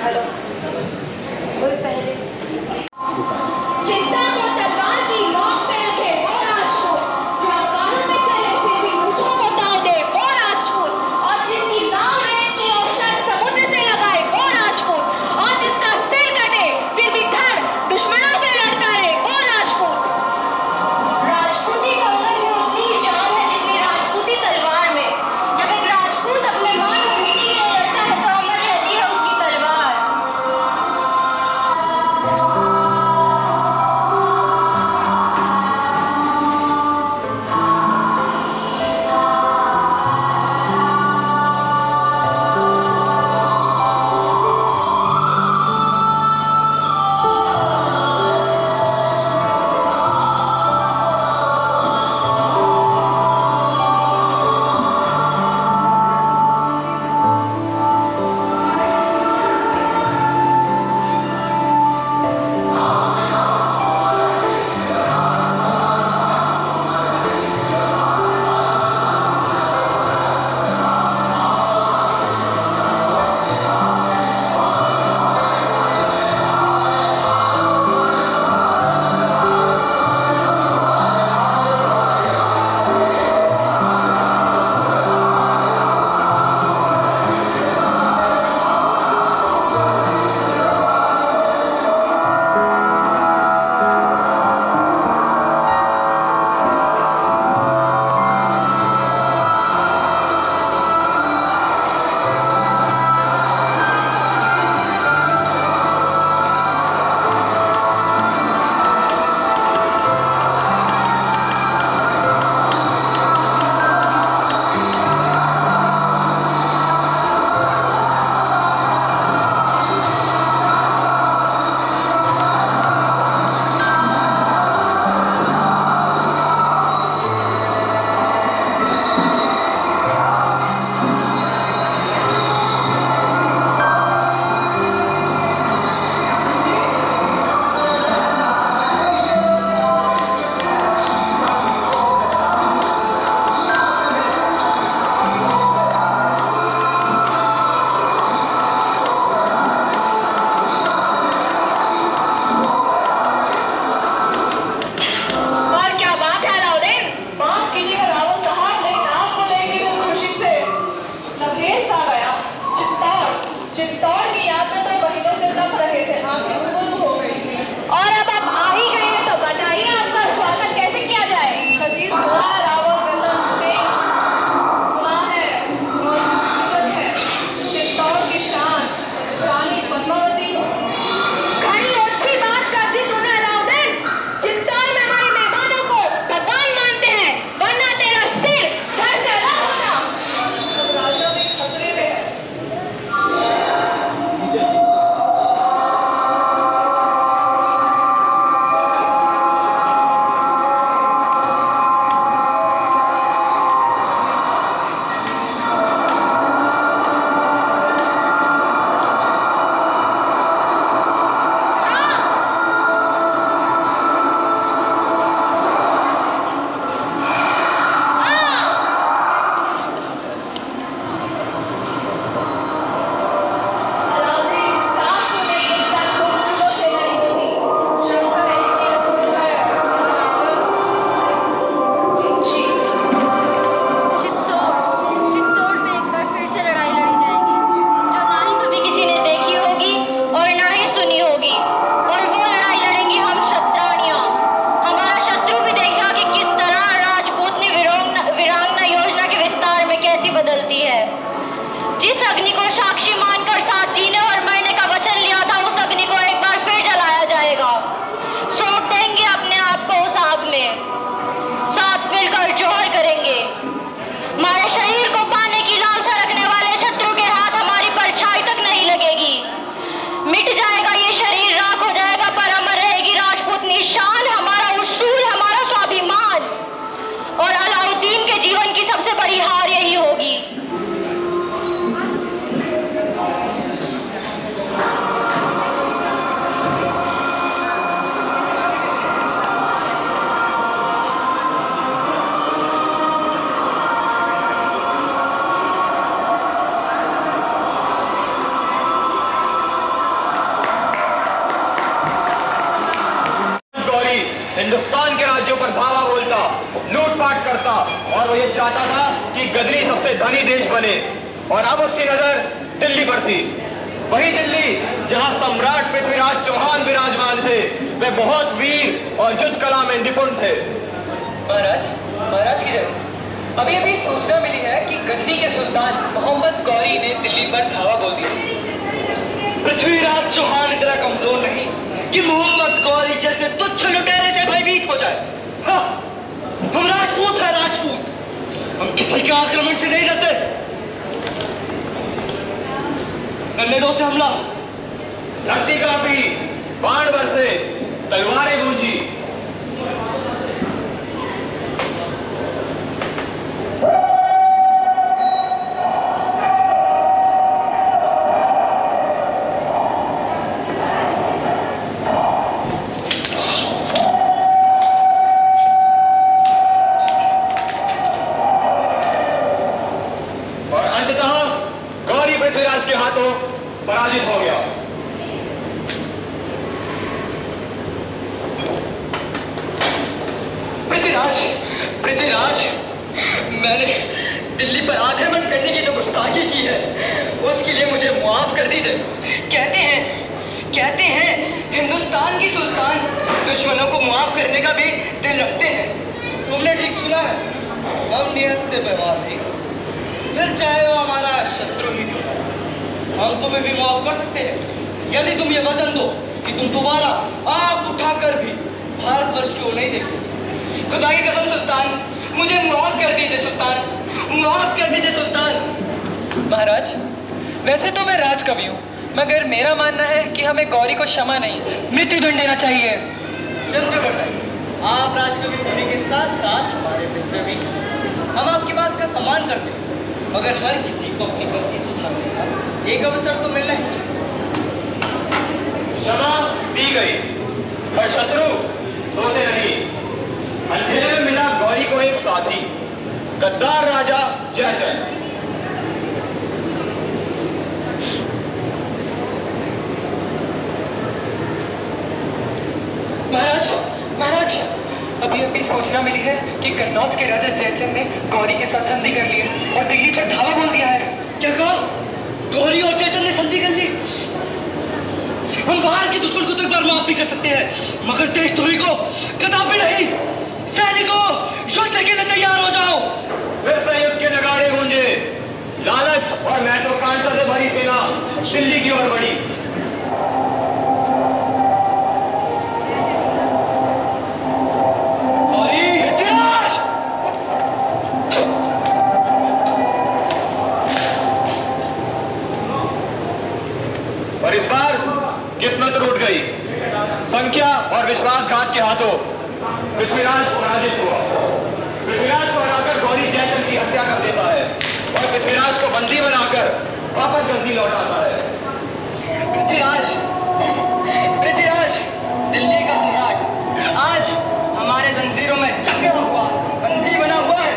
Hello कोई पहले चिंता को तलवार की नोक पे रखे वो राजपूत, जो अकालों में चले फिर भी मूंछों को ताव दे वो राजपूत, और जिसकी नाव रेत की औषध समुद्र से लगाए वो राजपूत, और जिसका सिर कटे फिर भी धड़ दुश्मनों से लड़ता रहे वो राजपूत। राजपूती कंगन में उतनी ही जान है जितनी राजपूती तलवार में। जब एक राजपूत अपने मां को बेटी के लिए लड़ता है तो अमर रहती है उसकी तलवार। और वो ये चाहता था कि गजनी सबसे धनी देश बने, और अब उसकी नजर दिल्ली पर थी। वही दिल्ली जहां सम्राट पृथ्वीराज चौहान विराजमान थे, वे बहुत वीर और युद्ध कला में निपुण थे। महाराज की जय। अभी अभी सूचना मिली है कि गजनी के सुल्तान मोहम्मद गौरी ने दिल्ली पर धावा बोल दिया। पृथ्वीराज चौहान इतना कमजोर नहीं कि मोहम्मद गौरी जैसे तुच्छ लुटेरे से भयभीत हो जाए। हाँ, हम राजपूत हैं, राजपूत। हम किसी के आक्रमण से नहीं डरते। करने दो से हमला। धरती कांपी, बाण बरसे, तलवारें गूंजी। पृथ्वीराज के हाथों पराजित हो गया। पृथ्वीराज, मैंने दिल्ली पर आक्रमण करने की जो गुस्ताखी की है, उसके लिए मुझे मुआफ कर दीजिए। कहते हैं हिंदुस्तान की सुल्तान दुश्मनों को मुआफ करने का भी दिल रखते हैं। तुमने ठीक सुना है, हम निहत्ते व्यवहार नहीं, फिर चाहे वो हमारा शत्रु ही क्यों, हम तुम्हें भी माफ कर सकते हैं यदि तुम ये वचन दो कि तुम दोबारा आंख उठाकर भी भारतवर्ष की ओर नहीं देखोगे। खुदा की कसम सुल्तान, मुझे माफ कर दीजिए सुल्तान, माफ कर दीजिए सुल्तान। महाराज, वैसे तो मैं राजकवि हूँ, मगर मेरा मानना है कि हमें गौरी को क्षमा नहीं, मृत्युदंड देना चाहिए। चंद्रवर्धन, आप राजकवि होने के साथ साथ हमारे मित्र भी, हम आपकी बात का सम्मान करते हैं, मगर हर किसी को अपनी गलती सुधारने का एक अवसर तो मिलना ही चाहिए। क्षमा दी गई, पर शत्रु सोते नहीं। अंधेरे में मिला गौरी को एक साथी, गद्दार राजा जयचंद। महाराज, अभी अभी सूचना मिली है कि कन्नौज के राजा जयचंद ने गौरी के साथ संधि कर ली है और दिल्ली पर धावा बोल दिया है। क्या कहा? गौरी और जयचंद ने संधि कर ली? हम बाहर के दुश्मन को तो एक बार माफ भी कर सकते हैं, मगर देशद्रोही को कदापि नहीं। सैनिकों, युद्ध के लिए तैयार हो जाओ। फिर से युद्ध के नगाड़े गूंजे। लालच और महत्वाकांक्षा से भरी सेना दिल्ली की ओर बढ़ी। पर इस बार किस्मत रूठ गई। संख्या और विश्वासघात के हाथों पृथ्वीराज पराजित हुआ। पृथ्वीराज को हराकर गौरी जयचंद की हत्या कर देता है और पृथ्वीराज को बंदी बनाकर वापस गजनी लौटाता है। पृथ्वीराज, दिल्ली का सम्राट आज हमारे जंजीरों में जकड़ा हुआ, बंदी बना हुआ है।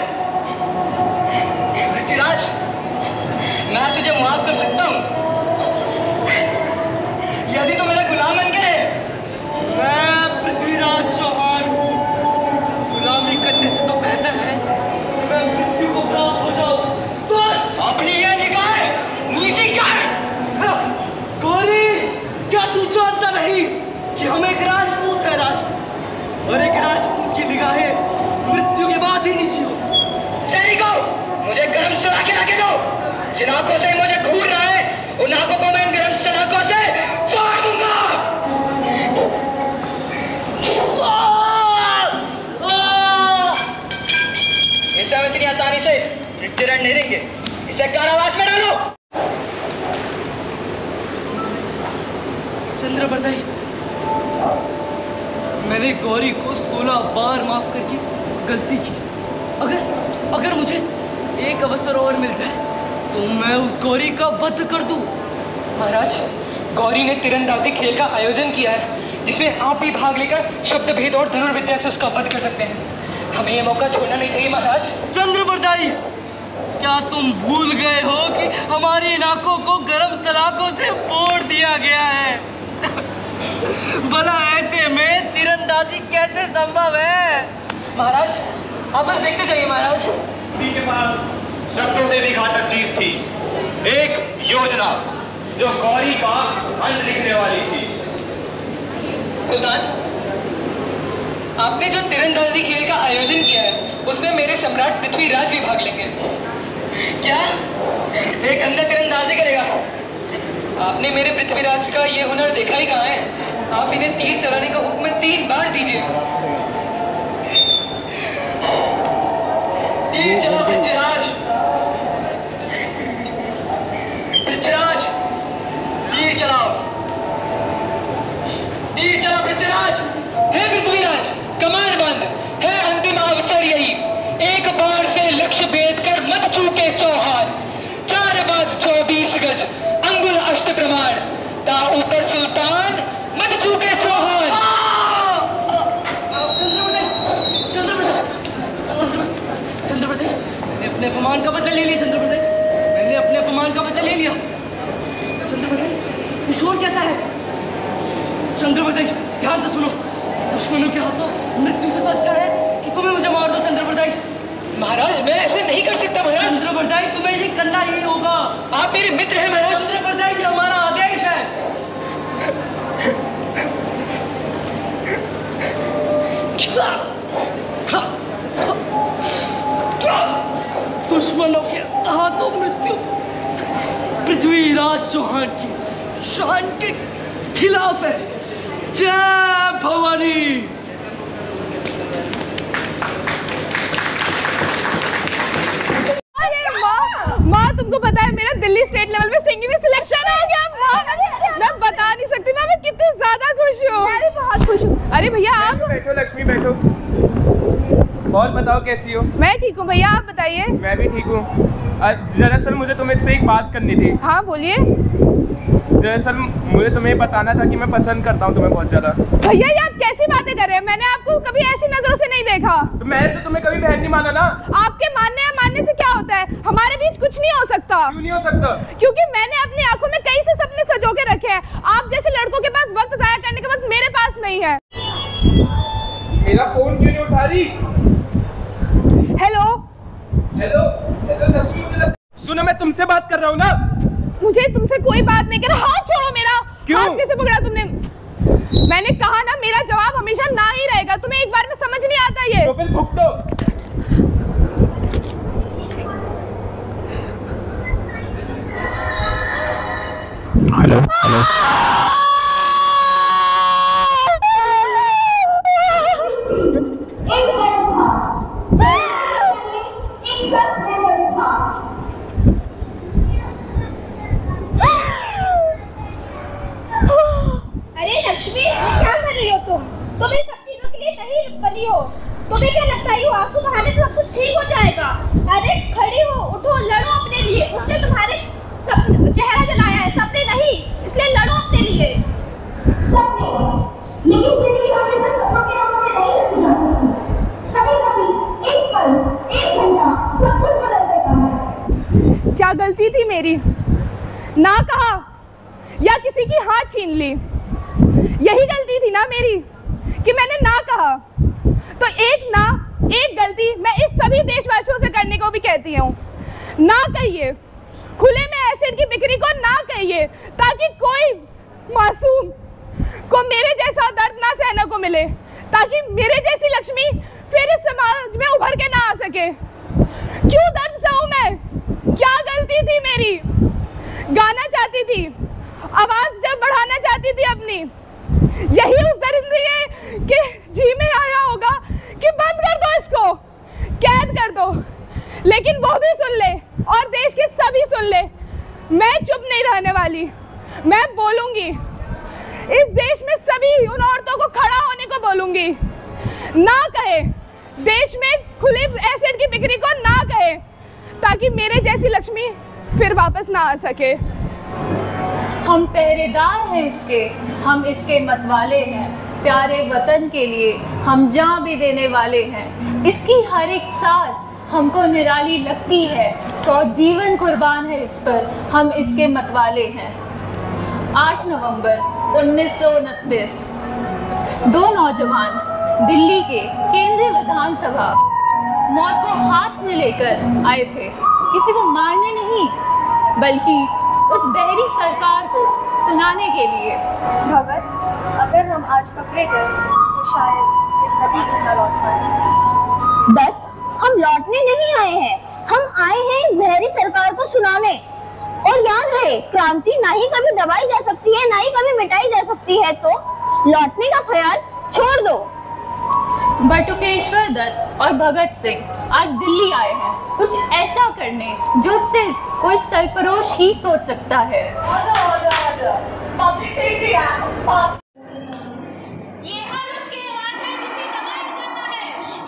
पृथ्वीराज, मैं तुझे माफ कर सकता हूँ यदि तो मेरा गुलाम बन के रहे। मैं पृथ्वीराज चौहान हूँ, गुलामी करने से तो बेहतर है मैं मृत्यु को प्राप्त हो जाऊं। तो अपनी ये निगाहें नीचे कर। गौरी, क्या तू जानता नहीं कि हम एक राजपूत है, राजपूत, और एक राजपूत की निगाहें मृत्यु के बाद ही नीची हो। सैनिकों, मुझे गरम सलाखें रखे दो। जिन आंखों से मुझे घूर रहा है, उन आंखों को मैं इन गरम सलाखों से फाड़ दूंगा। इसे हम इतनी आसानी से मृत्युदंड नहीं देंगे, इसे कारावास में डालो। चंद्रवर्धन, मैंने गौरी को 16 बार माफ करके गलती की। अगर मुझे एक अवसर और मिल जाए तो मैं उस गौरी का वध कर दूं। महाराज, गौरी ने तीरंदाजी खेल का आयोजन किया है, जिसमें आप भी भाग लेकर शब्द भेद और धनुर्विद्या से उसका वध कर सकते हैं। हमें ये मौका छोड़ना नहीं चाहिए महाराज। चंद्रवर्धन, क्या तुम भूल गए हो कि हमारी नाकों को गरम सलाखों से फोड़ दिया गया है? भला ऐसे में तीरंदाजी कैसे संभव है? महाराज, आप बस देखते जाइए महाराज। उन्हीं के पास शब्दों से भी घातक चीज थी, एक योजना जो गौरी का अंत लिखने वाली थी। सुल्तान, आपने जो तीरंदाजी खेल का आयोजन किया है उसमें मेरे सम्राट पृथ्वीराज भी भाग लेंगे। क्या एक अंधा तीरंदाजी करेगा? आपने मेरे पृथ्वीराज का ये हुनर देखा ही कहाँ है? आप इन्हें तीर चलाने का हुक्म 3 बार दीजिए। तीर चलाओ पृथ्वीराज, पृथ्वीराज तीर चलाओ, तीर चलाओ पृथ्वीराज। है पृथ्वीराज, कमान बंद है, अंतिम अवसर यही, एक बार से लक्ष्य भेद कर मत चूके चौहान, 4 बाज 24 गज अंगुल अष्ट प्रमाण, ता ऊपर सुल्तान मत चूके चौहान। चंद्रप्रदेश, मैंने अपने अपमान का बदला ले लिया। चंद्रप्रदेश, मैंने अपने अपमान का बदला ले लिया। चंद्रप्रदेश, ये शोर कैसा है? चंद्रप्रदेश, ध्यान से सुनो, दुश्मनों के हाथों मृत्यु से तो अच्छा है कि तुम्हें मुझे मार दो। चंद्रप्रदेश महाराज, मैं ऐसे नहीं कर सकता महाराज। चंद्रप्रदेश, तुम्हें ये करना ही होगा। आप मेरे मित्र हैं महाराज। चंद्रप्रदेश, ये हमारा आदेश है। दुश्मनों के हाथों मृत्यु पृथ्वीराज चौहान की शान के खिलाफ है। जय भवानी। माँ, तुमको पता है मेरा दिल्ली स्टेट लेवल में सिंगिंग में सिलेक्शन हो गया। माँ, मैं बता नहीं सकती मैं कितनी ज्यादा खुश हूँ। मैं भी बहुत खुश हूँ। अरे भैया आप बैठो, लक्ष्मी बैठो। और बताओ कैसी हो? मैं ठीक हूँ भैया, आप बताइए। मैं भी ठीक हूँ। दरअसल मुझे तुमसे एक बात करनी थी। हाँ बोलिए। दरअसल मुझे तुम्हें बताना था कि मैं पसंद करता हूँ तुम्हें बहुत ज्यादा। भैया ये आप कैसी बातें कर रहे हैं? मैंने आपको कभी ऐसी नजरों से नहीं देखा। तो मैंने तो तुम्हें कभी बहन नहीं माना ना। आपके मानने या मानने से क्या होता है? हमारे बीच कुछ नहीं हो सकता। क्यों नहीं हो सकता? क्योंकि मैंने अपनी आंखों में कई से सपने सजो के रखे हैं। आप जैसे लड़कों के पास वक्त जाया करने का वक्त मेरे पास नहीं है। मेरा फोन क्यों नहीं उठा रही? हेलो हेलो हेलो लक्ष्मी, सुनो मैं तुमसे बात कर रहा हूँ ना। मुझे तुमसे कोई बात नहीं कर। हाथ छोड़ो मेरा। क्यों? हाथ कैसे पकड़ा तुमने? मैंने कहा ना मेरा जवाब हमेशा ना ही रहेगा। तुम्हें एक बार में समझ नहीं आता ये। तो फिर भुगतो। हेलो हेलो, अरे लक्ष्मी, क्या कर रही हो तुम? तुम इन सब चीजों के लिए नहीं बनी हो। तुम्हें क्या लगता है ये आंसू बहाने से सब कुछ ठीक हो जाएगा? अरे खड़ी हो, उठो, लड़ो अपने लिए। उसने तुम्हारे चेहरा जलाया है, सपने नहीं, इसलिए लड़ो अपने लिए। सपने, लेकिन जिंदगी हमेशा सपनों के रंगों में नहीं रहती। कभी-कभी एक पल, एक घंटा सब कुछ बदल देता है। क्या गलती थी मेरी? ना कहा या किसी की हाथ छीन ली? यही गलती थी ना मेरी कि मैंने ना कहा। तो एक गलती मैं इस सभी देशवासियों से करने को भी कहती हूँ। ना कहिए, खुले में एसिड की बिक्री को ना कहिए, ताकि कोई मासूम को मेरे जैसा दर्द ना सहने को मिले, ताकि मेरे जैसी लक्ष्मी फिर इस समाज में उभर के ना आ सके। क्यों दर्द सहूं मैं? क्या गलती थी मेरी? गाना चाहती थी, आवाज जब बढ़ाना चाहती थी अपनी, यही उस दरिंदे के जी में आया होगा कि बंद कर दो इसको, कैद कर दो। लेकिन वो भी सुन ले और देश के सभी सुन ले, मैं चुप नहीं रहने वाली। मैं बोलूंगी, इस देश में सभी उन औरतों को खड़ा होने को बोलूंगी। ना कहे, देश में खुली एसिड की बिक्री को ना कहे, ताकि मेरे जैसी लक्ष्मी फिर वापस ना आ सके। हम पहरेदार हैं इसके, हम इसके मतवाले हैं। प्यारे वतन के लिए हम जान भी देने वाले हैं। इसकी हर एक सांस हमको निराली लगती है। 100 जीवन कुर्बान है इस पर, हम इसके मतवाले हैं। 8 नवंबर 1929 दो नौजवान दिल्ली के केंद्रीय विधानसभा मौत को हाथ में लेकर आए थे, किसी को मारने नहीं बल्कि उस बहरी सरकार को सुनाने के लिए। भगत, अगर हम आज पकड़े गए तो शायद फिर कभी न लौट पाए। दत्त, हम लौटने नहीं आए हैं, हम आए हैं इस बहरी सरकार को सुनाने। और याद रहे, क्रांति ना ही कभी दबाई जा सकती है, ना ही कभी मिटाई जा सकती है, तो लौटने का ख्याल छोड़ दो। बटुकेश्वर दत्त और भगत सिंह आज दिल्ली आए हैं कुछ ऐसा करने जो सिर्फ कोई सरफरोश ही सोच सकता है। पब्लिक सेफ्टी एक्ट पास। ये हम उसकी आवाज है जिसे दबाया जाता है।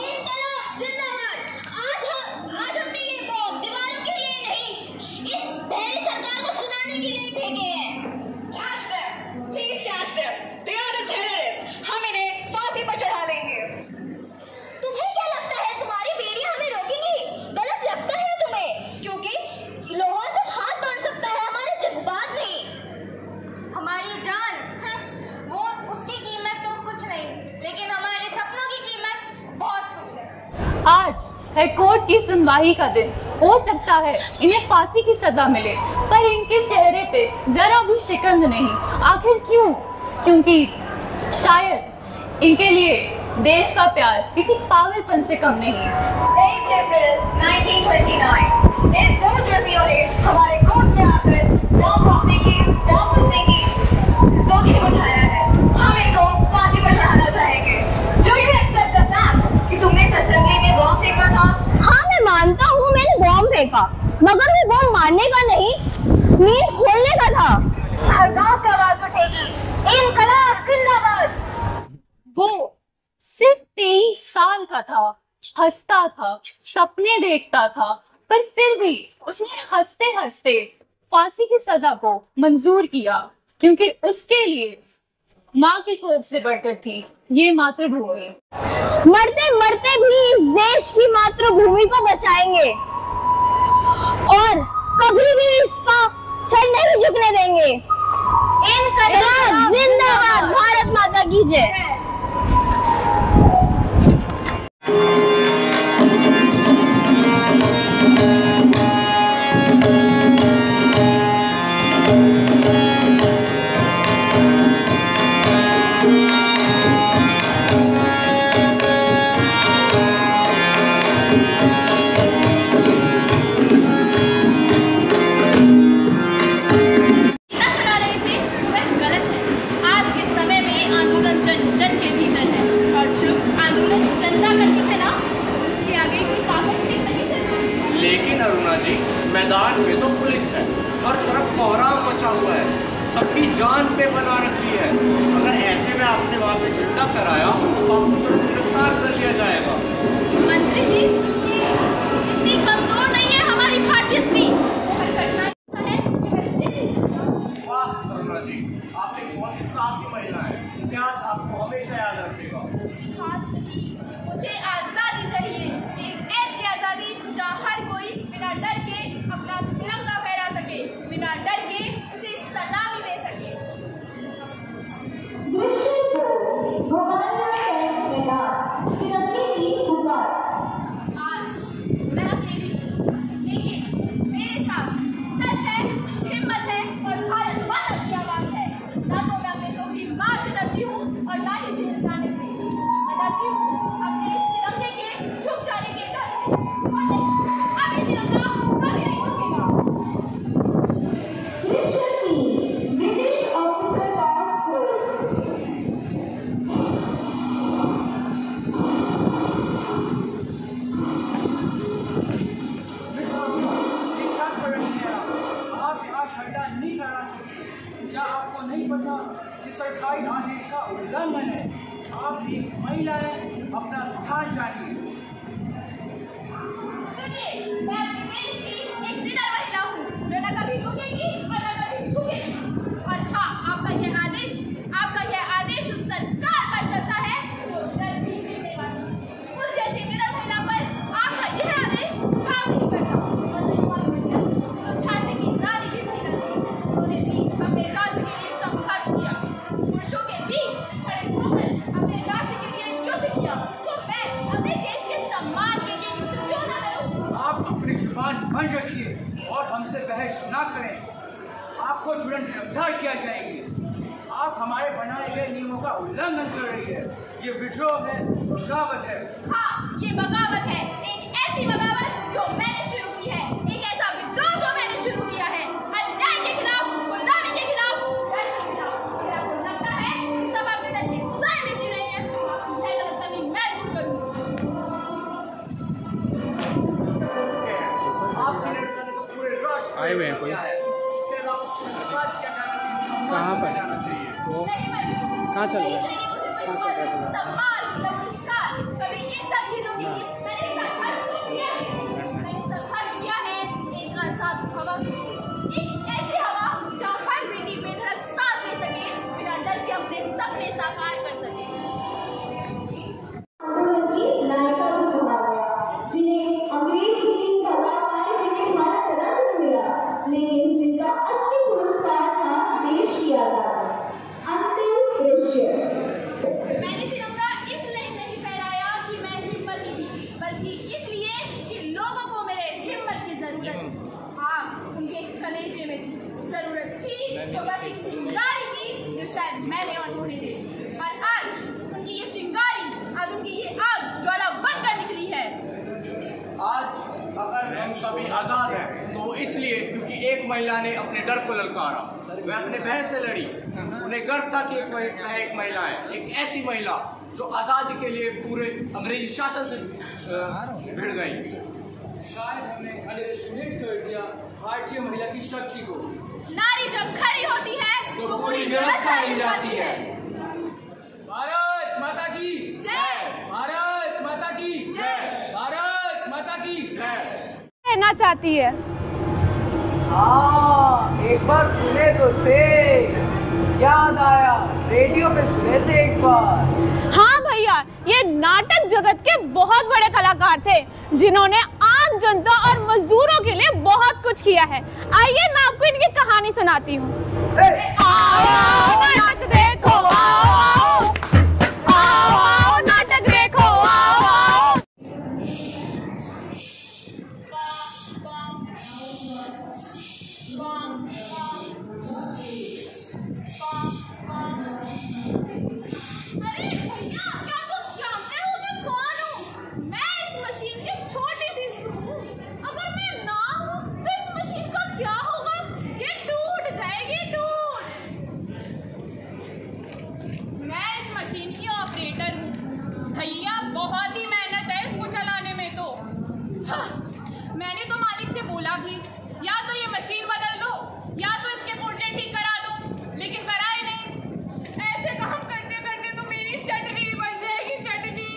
इंकलाब जिंदाबाद। आज हमने ये बॉम्ब दीवारों के लिए नहीं, इस बहरी सरकार को सुनाने के लिए फेंके हैं। Catch them, please catch them. They are the terrorists. हम इन्हें फांसी पर चढ़ा देंगे। तुम्हें क्या लगता है तुम्हारी बेड़ियां हमें रोकेंगी? गलत लगता है तुम्हें, क्योंकि लोहा से हाथ बांध सकता है, हमारे जज्बात नहीं। हमारी जान, वो उसकी कीमत तो कुछ नहीं, लेकिन हमारे सपनों की कीमत बहुत कुछ है। आज है कोर्ट की सुनवाई का दिन। हो सकता है इन्हें फांसी की सजा मिले, पर इनके चेहरे पे जरा भी शिकंद नहीं। आखिर क्यों? क्योंकि शायद इनके लिए देश का प्यार किसी पागलपन से कम नहीं। 8 अप्रैल 1929 इन 2 जुर्मियों ने हमारे कोर्ट में आकर बॉम्ब रोकने की, बॉम्ब फूकने की जोखिम उठाया है। हम इनको फांसी पर चढ़ाना चाहेंगे। Do you accept the fact कि तुमने इस असेंबली में बॉम्ब फेंका था? हाँ, मैं मानता हूँ मैंने बॉम्ब फेंका, मगर वो बॉम्ब मारने का नहीं, नींद खोलने का था। हर गांव से आवाज उठेगी, इंकलाब जिंदाबाद। वो सिर्फ 23 साल का था, हंसता था, सपने देखता था, पर फिर भी उसने हंसते हंसते फांसी की सजा को मंजूर किया, क्योंकि उसके लिए माँ की कोख से बढ़कर थी ये मातृभूमि। मरते मरते भी इस देश की मातृभूमि को बचाएंगे और कभी भी इसका सर नहीं झुकने देंगे। इंकलाब जिंदाबाद, भारत माता की जय। मैदान में तो पुलिस है, हर तरफ कोहराम मचा हुआ है, सबकी जान पे बना रखी है। अगर ऐसे में आपने वहाँ पे झंडा फहराया तो आपको तुरंत गिरफ्तार कर लिया जाएगा। मंत्री जी, इतनी कमजोर नहीं है हमारी भारतीय स्त्री। वाह करुणा जी, आप एक बहुत ही साहसी महिला है। इतिहास आपको हमेशा याद रखेगा। मुझे आजादी चाहिए, एक देश की आजादी जहाँ हर कोई बिना डर के अपना तिरंगा फहरा सके, बिना डर के उसे सलामी दे सके। आज मैं अकेली, लेकिन मेरे साथ सच है, हिम्मत है और भारत माता की आवाज है। ना तो मैं अंग्रेजों की मार से डरती हूँ और ना ही जेल जाने से। मैं डरती हूँ अपने इस तिरंगे के झुक जाने के डर से। अब ये तिरंगा कभी नहीं झुकेगा। नहीं करा सकते। क्या आपको नहीं पता कि सरकारी आदेश का उल्लंघन है? आप एक महिला है, अपना स्थान जानिए। सुनिए, मैं अपने देश की एक निडर महिला हूँ जो न कभी झुकेगी और न कभी झुकेगी। और हाँ, आपका यह आदेश उस सरकार पर चलता है जो जल्द ही गिरने वाली है। उस जैसी निडर महिला पर आपका यह आदेश काम नहीं करता। और नहीं मालूम है तो झांसी की रानी भी महिला थी, उन्होंने भी अपने राज्य के लिए संघर्ष किया, पुरुषों के बीच खड़े होकर अपने राज्य के लिए युद्ध किया। तो मैं अपने देश के सम्मान के लिए युद्ध गिरफ्तार किया जाएगी। आप हमारे बनाए गए नियमों का उल्लंघन कर रही है। ये विद्रोह है, बगावत है। हाँ, ये बगावत है, एक ऐसी बगावत जो मैंने शुरू की है, एक ऐसा विद्रोह जो मैंने शुरू किया है, अन्याय के खिलाफ, गुलामी के खिलाफ, डर के खिलाफ। फिर आपको लगता है कि सब आप डर के सर में जी रहे हैं, आपकी यह गलतफहमी मैं दूर करूँगी। आपने लड़के को पूरे राष्ट्र आए हुए हैं कोई? इसके अलावा बात क्या करना चाहिए? कहाँ पर? जाना चाहिए। कहाँ चल रहा है? नहीं चाहिए मुझे कोई पद, सम्मान या पुरस्कार। कभी इन सब चीजों के लिए मैंने संघर्ष तो किया है। मैंने संघर्ष किया है एक आजाद हवा के लिए, एक ऐसी हवा जहाँ हर बेटी बेधड़क सांस ले सके, बिना डर के अपने सपने साकार कर सके। आंदोलन की नायिका भी कहा गया, जिन्हें अंग्रेज हुकूमत का राज आए, जिन्हें भारत रत्न मिला, लेकिन जिनका असली पुरस्कार था देश की आजादी। अंतिम दृश्य। मैंने तिरंगा इसलिए नहीं फहराया कि मैं हिम्मती थी, बल्कि इसलिए कि लोगों को मेरे हिम्मत की जरूरत थी। हाँ, उनके कलेजे में थी, जरूरत थी तो बस एक चिंगारी की जो शायद मैंने उन्होंने दे दी। और आज उनकी ये चिंगारी, आज उनकी ये आग ज्वाला बनकर निकली है। आज अगर हम सभी आजाद हैं तो इसलिए क्योंकि एक महिला ने अपने डर को ललकारा, वह अपने बहन से लड़ी। उन्हें गर्व था कि एक महिला है, एक ऐसी महिला जो आजादी के लिए पूरे अंग्रेजी शासन से भिड़ गई। शायद हमने अंडरएस्टिमेट कर दिया भारतीय महिला की शक्ति को। नारी जब खड़ी होती है तो पूरी व्यवस्था हिल जाती है। भारत माता की जय। भारत माता की जय। भारत माता की जय। कहना चाहती है। हाँ, एक बार सुने तो थे, याद आया, रेडियो पे सुने थे एक बार। हाँ भैया, ये नाटक जगत के बहुत बड़े कलाकार थे, जिन्होंने आम जनता और मजदूरों के लिए बहुत कुछ किया है। आइए मैं आपको इनकी कहानी सुनाती हूँ। आओ नाटक देखो, आओ आओ नाटक देखो, आओ। अरे भैया, क्या तुम जानते हो मैं कौन हूँ? मैं इस मशीन की छोटी सी स्क्रू हूँ। अगर मैं ना हूँ तो इस मशीन का क्या होगा? ये टूट जाएगी, टूट। मैं इस मशीन की ऑपरेटर हूँ भैया, बहुत ही मेहनत है इसको चलाने में तो। हाँ, मैंने तो मालिक से बोला भी या तो ये मशीन बदल दो या तो इसके पुर्जे ठीक करा दो, लेकिन कराए नहीं। ऐसे काम करते करते तो मेरी चटनी बन जाएगी, चटनी।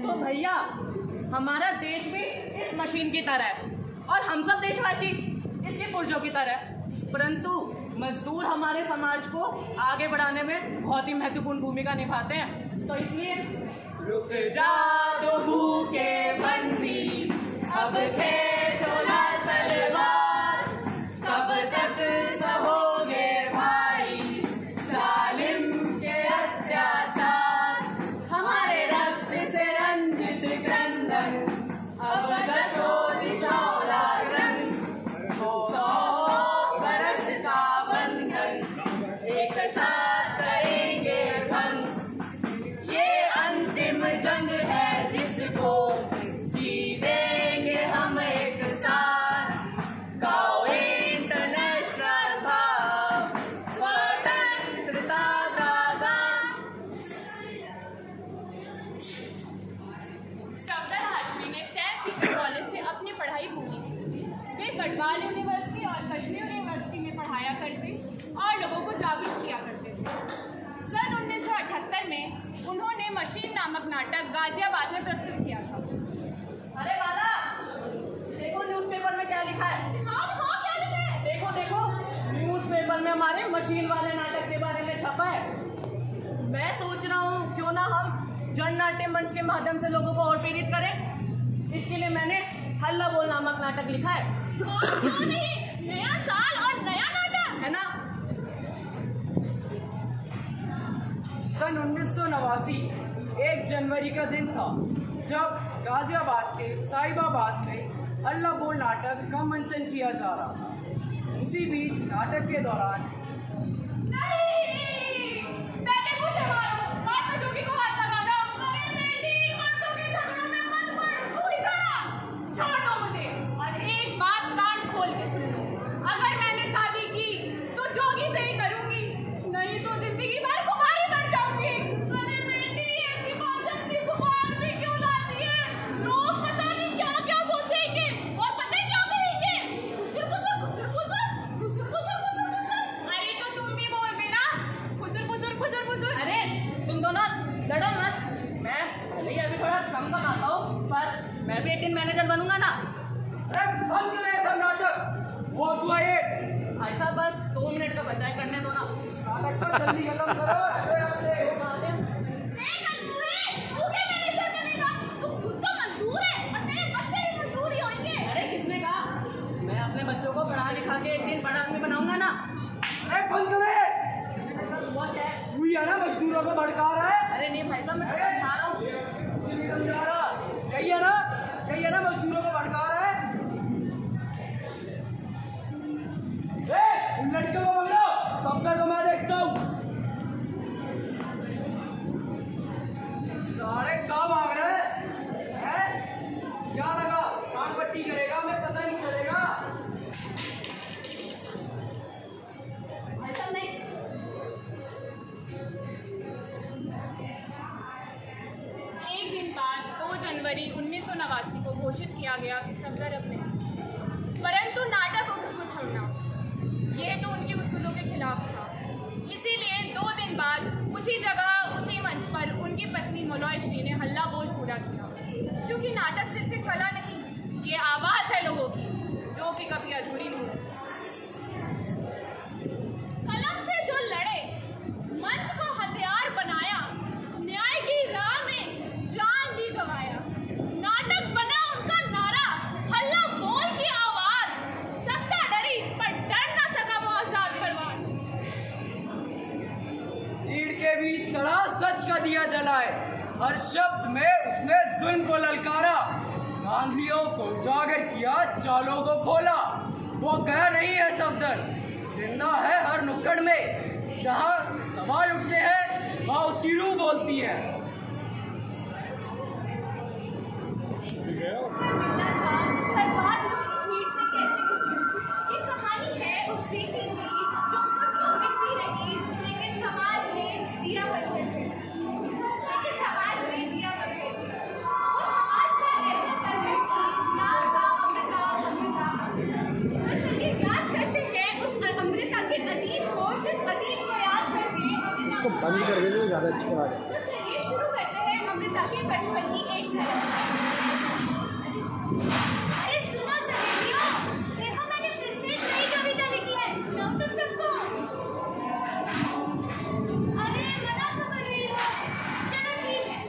तो भैया, हमारा देश भी इस मशीन की तरह है और हम सब देशवासी इसके पुर्जों की तरह, परंतु मजदूर हमारे समाज को आगे बढ़ाने में बहुत ही महत्वपूर्ण भूमिका निभाते हैं। तो इसलिए रुक जा दो भूखे बंदी, अब खेचो लाल तलवार, कब तक सहोगे भाई जालिम के अत्याचार। हमारे रक्त से रंजित क्रंदन, अब दसो दिशाओं का रंग, 100 बरस का बंधन, एक साथ करेंगे भंग। ये अंतिम जंग है जिसको जीतेंगे हम एक साथ। गाओ इंटरनेशनल भाव, स्वतंत्रता का गान। सफदर हाशमी ने सैन टीचर कॉलेज से अपनी पढ़ाई पूरी। वे गढ़वाल यूनिवर्सिटी और कश्मीर यूनिवर्सिटी में पढ़ाया करते और लोगों को जागरूक किया करते थे। सन 1978 में उन्होंने मशीन नामक नाटक गाजियाबाद में प्रस्तुत किया था। अरे वाला, देखो न्यूज़पेपर में क्या लिखा है। दिखाओ दिखाओ क्या लिखा है। देखो देखो, न्यूज़पेपर में हमारे मशीन वाले नाटक के बारे में छपा है। मैं सोच रहा हूँ क्यों ना हम जननाट्य मंच के माध्यम से लोगों को और प्रेरित करें। इसके लिए मैंने हल्ला बोल नामक नाटक लिखा है। और क्यों नहीं, नया साल और नया नाटक है ना। सन 1989 1 जनवरी का दिन था जब गाजियाबाद के साहिबाबाद में अल्लाह बोल नाटक का मंचन किया जा रहा था। उसी बीच नाटक के दौरान पहले मुझे मारो, बाद में जोगी को हाथ लगाना। अरे बेटी, मर्दों के झगड़ों में मत पड़, कोई करा। छोड़ दो मुझे और एक बात कान खोल के सुन लो। अगर मैंने शादी की तो जोगी से ही करूंगी, नहीं तो जिंदगी भर कुमारी बन जाऊंगी। अरे बेटी, ऐसी बात अपनी जुबान पे क्यों लाती है? लोग पता नहीं क्या क्या सोचेंगे और पता है क्या कहेंगे। खुसर खुसर खुसर खुसर खुसर खुसर खुसर खुसर। अरे तो तुम भी बोल देना, खुसर खुसर खुसर खुसर। अरे तुम दोनों लड़ो मत। मैं भले ही अभी थोड़ा कम कमाता हूँ, पर मैं भी एक दिन मैनेजर बनूंगा ना। अरे बंद करें सब नाटक। वो तू आए ऐसा बस 2 मिनट का बचाए करने दो ना। नाटक का जल्दी खत्म करो। हटो यहाँ से। अरे किसने कहा? मैं अपने बच्चों को पढ़ा लिखा के एक दिन बड़ा आदमी बनाऊंगा ना। अरे बंद करें। हुआ क्या है? तू ही है ना मजदूरों को भड़का रहा है। अरे नहीं भाई साहब, मैं समझा रहा हूँ। मुझे नहीं समझा रहा। यही है ना मजदूरों को भड़का रहा है। उन लड़कियों को पकड़ो, सबका तो मैं देखता हूँ। सारे कहाँ भाग रहे हैं? क्या लगा कान पट्टी करेगा, मैं पता नहीं चलेगा। ऐसा नहीं। एक दिन बाद 2 जनवरी 1989 को घोषित किया गया कि सफदर अपने, परंतु नाटक को क्यों छोड़ना, यह तो उनके उसूलों के खिलाफ था। इसीलिए 2 दिन बाद उसी जगह उसी मंच पर उनकी पत्नी मौलवी ने हल्ला बोल पूरा किया, क्योंकि नाटक सिर्फ एक कला नहीं, ये आवाज़ है लोगों की, जो कि कभी अधूरी नहीं हो सकती। कलम से जो लड़े, मंच को हथियार बनाया, न्याय की राह में जान भी गंवाया। नाटक बना उनका नारा, हल्ला बोल की आवाज। सत्ता डरी पर डर न सका वो आजाद परवान। भीड़ के बीच खड़ा सच का दिया जलाए, हर शब्द में उसने जुल्म को ललकारा। गांधियों को उजागर किया, चालों को खोला। वो गया नहीं है सफदर, जिंदा है हर नुक्कड़ में। जहां सवाल उठते हैं वहां उसकी रूह बोलती है। ये कहानी है उस बेटी की जो खुद तो मिटती रही, लेकिन समाज में दिया बनकर चली। वो समाज का ऐसे तरह थी, नाम था अमृता। तो चलिए याद करते हैं उस अमृता के अतीत को, जिस अतीत को याद करके इसको बंद कर देते ज़्यादा अच्छी बात है। तो चलिए शुरू करते हैं अमृता के बचपन की एक झलक। अरे सुनो सहेलियों, देखो मैंने फिर से एक नई कविता लिखी है, सुनाऊं तुम सबको? अरे मना तो कर रही हो, चलो ठीक है,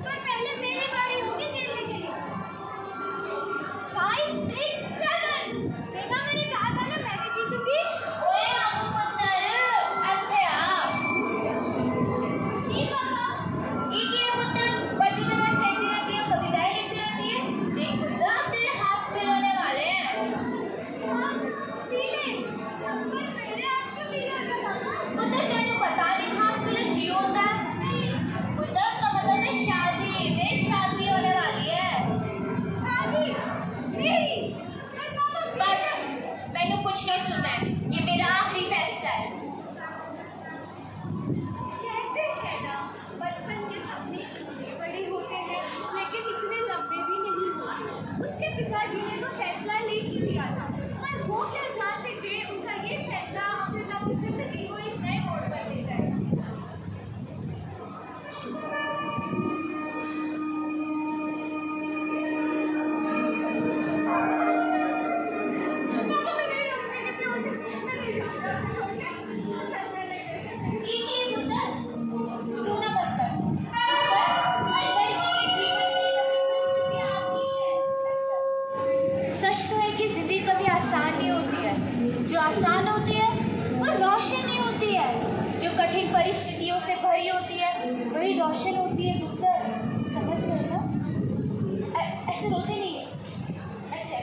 पर पहले मेरी बारी होगी खेलने के लिए। 5, 6, 7। देखा, मैंने कहा था ना मैं भी जीतूंगी। ओए आपको पुत्र, अच्छे आप। ठीक है पुत्र, बच्चों ने खेलती रहती है, कविताएं लिखती रहती है। देख पुत्र, हम तेरे हाथ खिलाने वाले हैं। हाँ, ठीक है, पर मेरे हाथ क्यों खिलाना था? पुत्र तेरे पता नहीं हाथ खिले क्यों होता है? पुत्र उसका मतलब है शादी, मेरी शादी होने वाली है। शादी? मेरी? बस, मैंने कुछ नहीं सुना है, ये मेरा आखिरी फैसला है। कहते हैं ना, बचपन के सपने इतने बड़े होते हैं, लेकिन इतने लंबे भी नहीं होते। उसके पिताजी ने तो फैसला ले ही लिया था, पर वो क्या जानते थे उनका ये फैसला अमृता की जिंदगी को एक नए मोड़ पर ले जाएगा। सच तो है कि जिंदगी कभी आसान नहीं होती है। जो आसान होती है वो रोशन नहीं होती है। जो कठिन परिस्थितियों से भरी होती है वही रोशन होती है पुत्र। समझ रहे हो ना? ऐसे रोते नहीं है। अच्छा,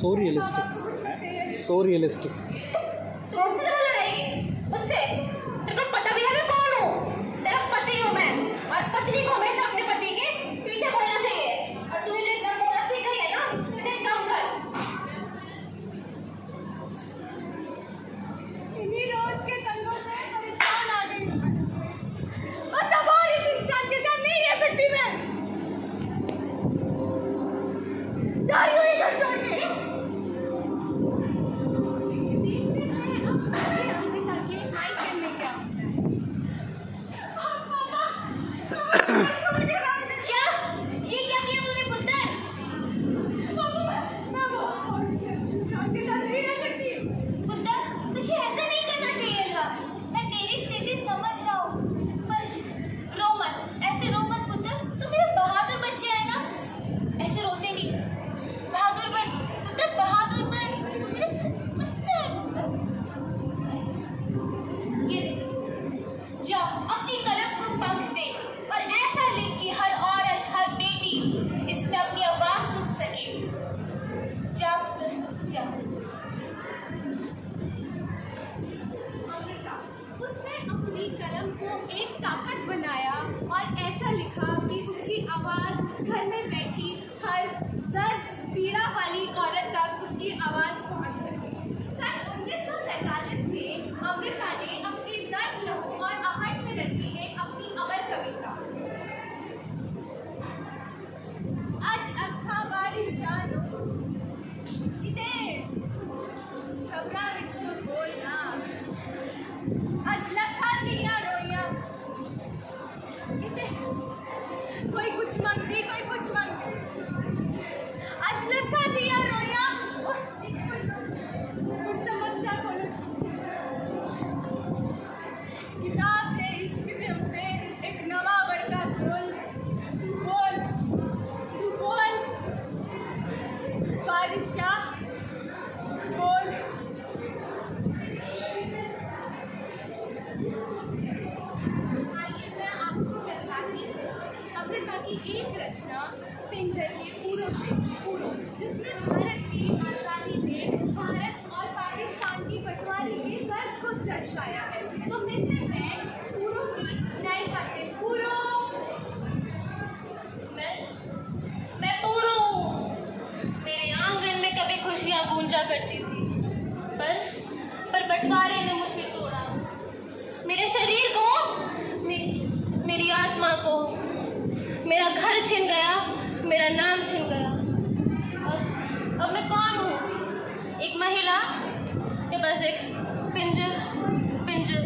सो रियलिस्टिक, सो रियलिस्टिक। तो उससे जरा लड़ाई मुझसे? तेरे को पता भी है मैं कौन हूँ? तेरा पति हूँ मैं, और पत्नी को हमेशा अपने पति के पीछे बोलना चाहिए। और तू इन्हें इतना बोलना सीख गई है ना, इन्हें काम कर। इन्हीं रोज के तंगों से परेशान आ गई हूँ मैं, बस अब और इस इंसान के साथ नहीं रह सकती मैं। जा रही हूँ ये घर छोड़ के। क्या? ये क्या किया तूने पुत्र? पुत्र, तुझे ऐसा नहीं करना चाहिए था। मैं तेरी स्थिति समझ रहा हूँ, पर रो मत, ऐसे रो मत पुत्र। तू मेरे बहादुर बच्चे हैं ना, ऐसे रोते नहीं। बहादुर बन पुत्र, बहादुर बन। तू मेरे बच्चा है पुत्र। ये देख, जा अपनी कलम को पंख दे और ऐसा लिख कि हर औरत, हर बेटी इसमें अपनी आवाज सुन सके। जा पुत्र, जा। अमृता, उसने अपनी कलम को एक ताकत बनाया और ऐसा लिखा कि उसकी आवाज घर में बैठी हर दर्द पीड़ा वाली औरत तक उसकी आवाज पहुंच सके। सन 1947 में अमृता ने अपनी दर्द, लहू और आहट में रची है अपनी अमर कविता। आज अखा बारिश जानो इते खबरा विचो बोलना, आज लखा दिया रोया इते कोई कुछ मांगती, कोई कुछ मांगती। आज लखा दिया रोया कुछ समस्या को किताब दे इश्क दे अपने एक नवा वर्गा खोल। तू बोल, तू बोल बारिशा, तू बोल। आइए मैं आपको मिलवाती हूँ अमृता की एक रचना पिंजर के पूरों से पूरों, जिसमें भारत की आज़ादी में भारत और पाकिस्तान की बंटवारे के दर्द को दर्शाया है। तो मिलते हैं पूरों की नायिका से। पूरों, मैं पूरो हूँ। मेरे आंगन में कभी खुशियाँ गूंजा करती थी, पर बंटवारे ने मुझे तोड़ा। मेरे शरीर को, मेरी आत्मा को, मेरा घर छिन गया, मेरा नाम छिन गया। अब मैं कौन हूँ? एक महिला या बस एक पिंजर, पिंजर,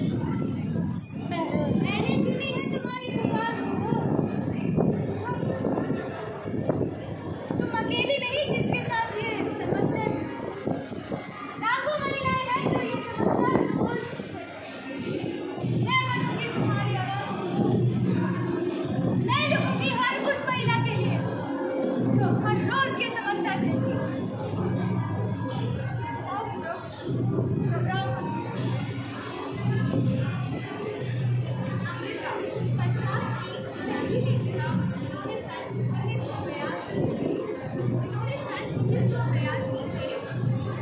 पिंजर। मैंने सुनी है तुम्हारी पुकार को। तुम अकेली नहीं जिसके साथ ये समस्या है। लाखों महिलाएं हैं जो ये समस्या बोल सकती हैं। मैं बनूंगी तुम्हारी आवाज, मैं लूंगी हर उस महिला के लिए जो हर रोज की समस्या झेलती है। अमृता पंजाब की पहली लेखिका जिन्होंने सन 1982 में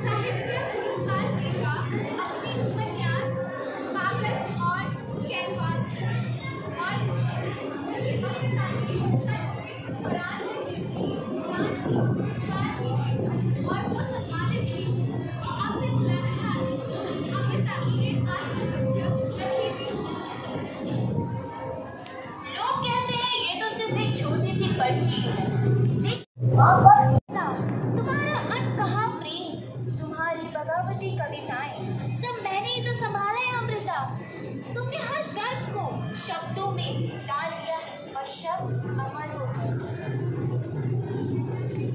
साहित्य पुरस्कार जीता अपनी उपन्यास कागज और कैनवास से। और वही अमृता ने सन 1994 में भी ज्ञानपीठ पुरस्कार भी जीता और वो सम्मानित भी थी। वो अपने बुलाना चाहती थी। अमृता की एक आत्मकथ्य रचयित्री है। लोग कहते हैं ये तो सिर्फ एक छोटी सी पर्ची है। तुम्हारा अनकहा प्रेम, तुम्हारी बगावती कविताएं, सब मैंने ही तो संभाला है अमृता। तुमने हर दर्द को शब्दों में डाल दिया है और शब्द अमर हो गए।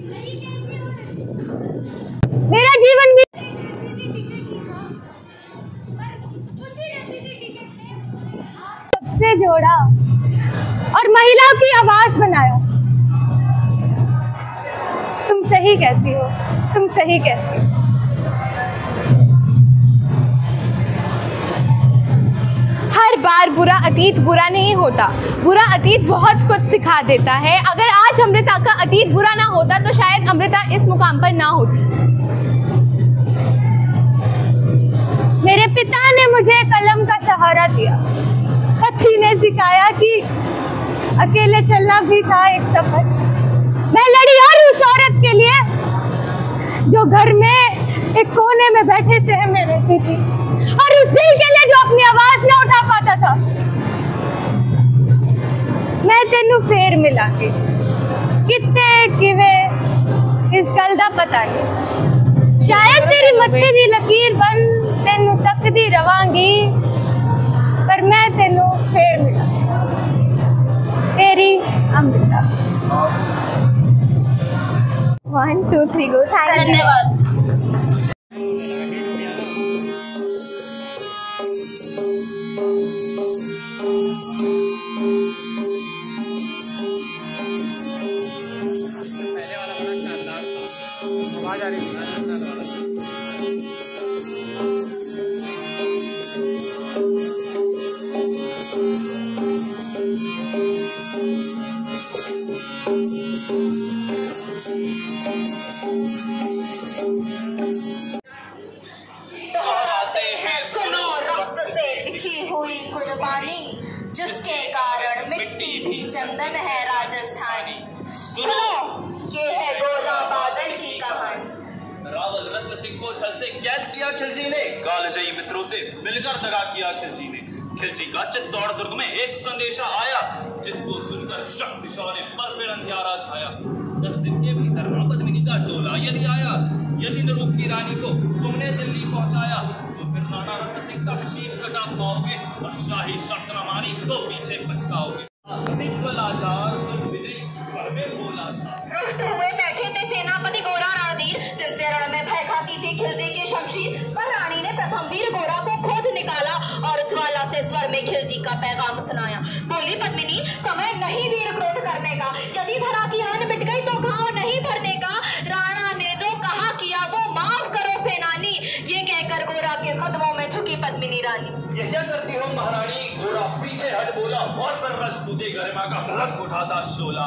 सही कहती हो। मेरा जीवन भी सबसे जोड़ा और महिला की आवाज बनाया। तुम सही कहती हो, तुम सही कहती हो। हर बार बुरा अतीत बुरा नहीं होता, बुरा अतीत बहुत कुछ सिखा देता है। अगर आज अमृता का अतीत बुरा ना होता तो शायद अमृता इस मुकाम पर ना होती। मेरे पिता ने मुझे कलम का सहारा दिया। पति ने सिखाया कि अकेले चलना भी था एक सफर। मैं लड़ी हर उस औरत के लिए जो घर में एक कोने में बैठे सहमे रहती थी, और उस दिल के लिए जो अपनी आवाज न उठा पाता था। मैं तेनू फेर मिला के कितने किवे इस गल दा पता नहीं, शायद तेरी मत्थे दी लकीर बन तेनू तकदी रवांगी, पर मैं तेनू फेर मिला। तेरी अमृता। 1 2 3 गो। धन्यवाद। जिसके कारण मिट्टी भी चंदन है राजस्थानी। सुनो, ये है गोरा बादल की कहानी। रावल रत्न सिंह को छल से कैद किया खिलजी ने, कालजयी मित्रों से मिलकर दगा किया खिलजी ने। खिलजी का चित्तौड़ दुर्ग में एक संदेशा आया, जिसको सुनकर शक्तिशाली पर फिर अंधियारा छाया। 10 दिन के भीतर पद्मिनी का टोला यदि आया, यदि नरूप की रानी को तुमने दिल्ली पहुंचाया, तो फिर राणा रत्न सिंह का शीश कटा पाओगे और शाही शर्त रमानी को पीछे पछताओगे। लाचार विजयी स्वर में बोला था। रुष्ट हुए बैठे थे सेनापति गोरा रणधीर, जिनसे रण में भय खाती थी खिलजी की शमशीर। पर रानी ने प्रथम वीर गोरा को खोज निकाला और ज्वाला से स्वर में खिलजी का पैगाम सुनाया। बोली पद्मिनी, समय नहीं वीर क्रोध करने का, यदि धरा की आन मिट गई तो घाव नहीं भरने का। राणा ने जो कहा किया वो माफ करो सेनानी, ये कहकर गोरा के कदमों में झुकी पद्मिनी रानी। ये क्या करती हो महारानी? गोरा पीछे हट बोला और फिर रजपूती गरिमा का भड़क उठाता शोला।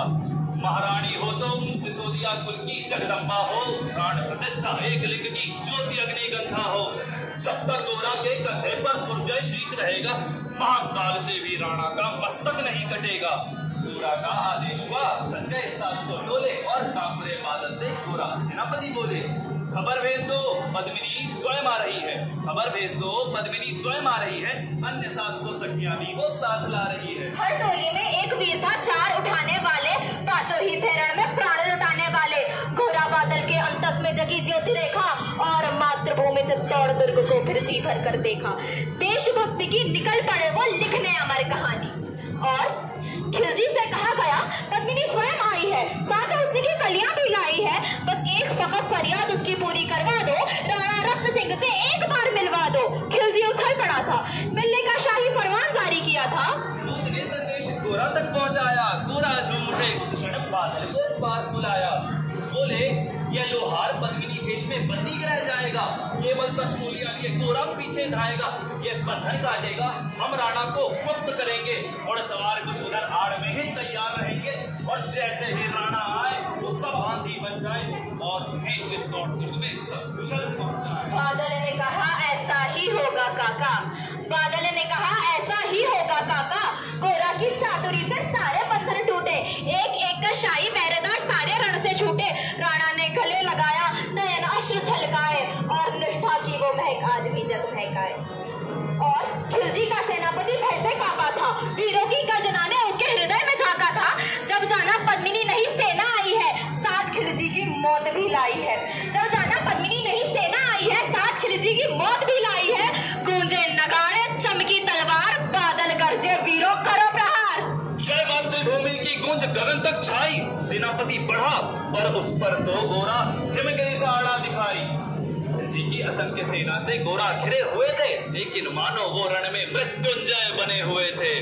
महारानी हो तुम, सिसोदिया कुल की जगदम्बा हो, प्राण प्रतिष्ठा एक लिंग की ज्योति अग्निगंधा हो। जब तक गोरा के कंधे पर दुर्जय शीश रहेगा, महाकाल से भी राणा का मस्तक नहीं कटेगा। गोरा का आदेश हुआ, सज गए 700 डोले और टापुरे बादल से गोरा सेनापति बोले, खबर भेज दो पद्मिनी स्वयं आ रही है। खबर भेज दो पद्मिनी स्वयं आ रही है, अन्य 700 सखियां भी वो साथ ला रही है। हर टोली में एक वीर था, 4 उठाने वाले, पांचों ही थे रण में प्राण लुटाने वाले। गोरा बादल के अंतस में जगी ज्योति रेखा और मातृभूमि चित्तौड़ दुर्ग को फिर जी भर कर देखा। देशभक्ति की निकल पड़े वो लिखने अमर कहानी। और खिलजी से कहा गया, पद्मिनी स्वयं आई है, साथ उसने की कलियां भी लाई है, बस एक फकत फरियाद उसकी पूरी करवा दो, राणा रत्न सिंह से एक बार मिलवा दो। खिलजी उछल पड़ा था, मिलने का शाही फरमान जारी किया था। दूत ने संदेश गोरा तक पहुंचाया, गोरा झूम उठे, क्षण बादल को पास बुलाया। बोले, ये लोहार पद्मिनी भेष में बंदी रह जाएगा, केवल 10 टोलियां लिए गोरा पीछे धाएगा। ये बंधन काटेगा, हम राणा को मुक्त करेंगे, और सवार कुछ उधर आड़ में ही तैयार रहेंगे, और जैसे ही राणा आए वो सब आंधी बन जाए और उन्हें चित्तौड़ दुर्ग में सब कुशल पहुंचाए। बादल ने कहा, ऐसा ही होगा काका। बादल ने कहा, ऐसा ही होगा काका। गोरा की चातुरी से सारे पत्थर टूटे, एक एक का शाही पहरेदार सारे रण से छूटे। राणा ने गले लगाया, नयन अश्रु छलकाए, और निष्ठा की वो महक आज भी जग महकाए। और खिलजी का सेनापति भय से कांपा था, वीरों की गर्जना ने उसके हृदय में झांका था। जब जाना पद्मिनी नहीं सेना आई है, साथ खिलजी की मौत भी लाई है। जब जाना पद्मिनी नहीं सेना आई है, साथ खिलजी की मौत भी लाई है। गूंजे नगाड़े, चमकी तलवार, बादल गरजे, वीरों करो प्रहार। जय मातृभूमि की गूंज गगन तक छाई, सेनापति बढ़ा पर उस पर तो गोरा हिमगिरी सा आड़ा दिखाई। खिलजी की असंख्य सेना से गोरा घिरे हुए थे, लेकिन मानो वो रण में मृत्युंजय बने हुए थे।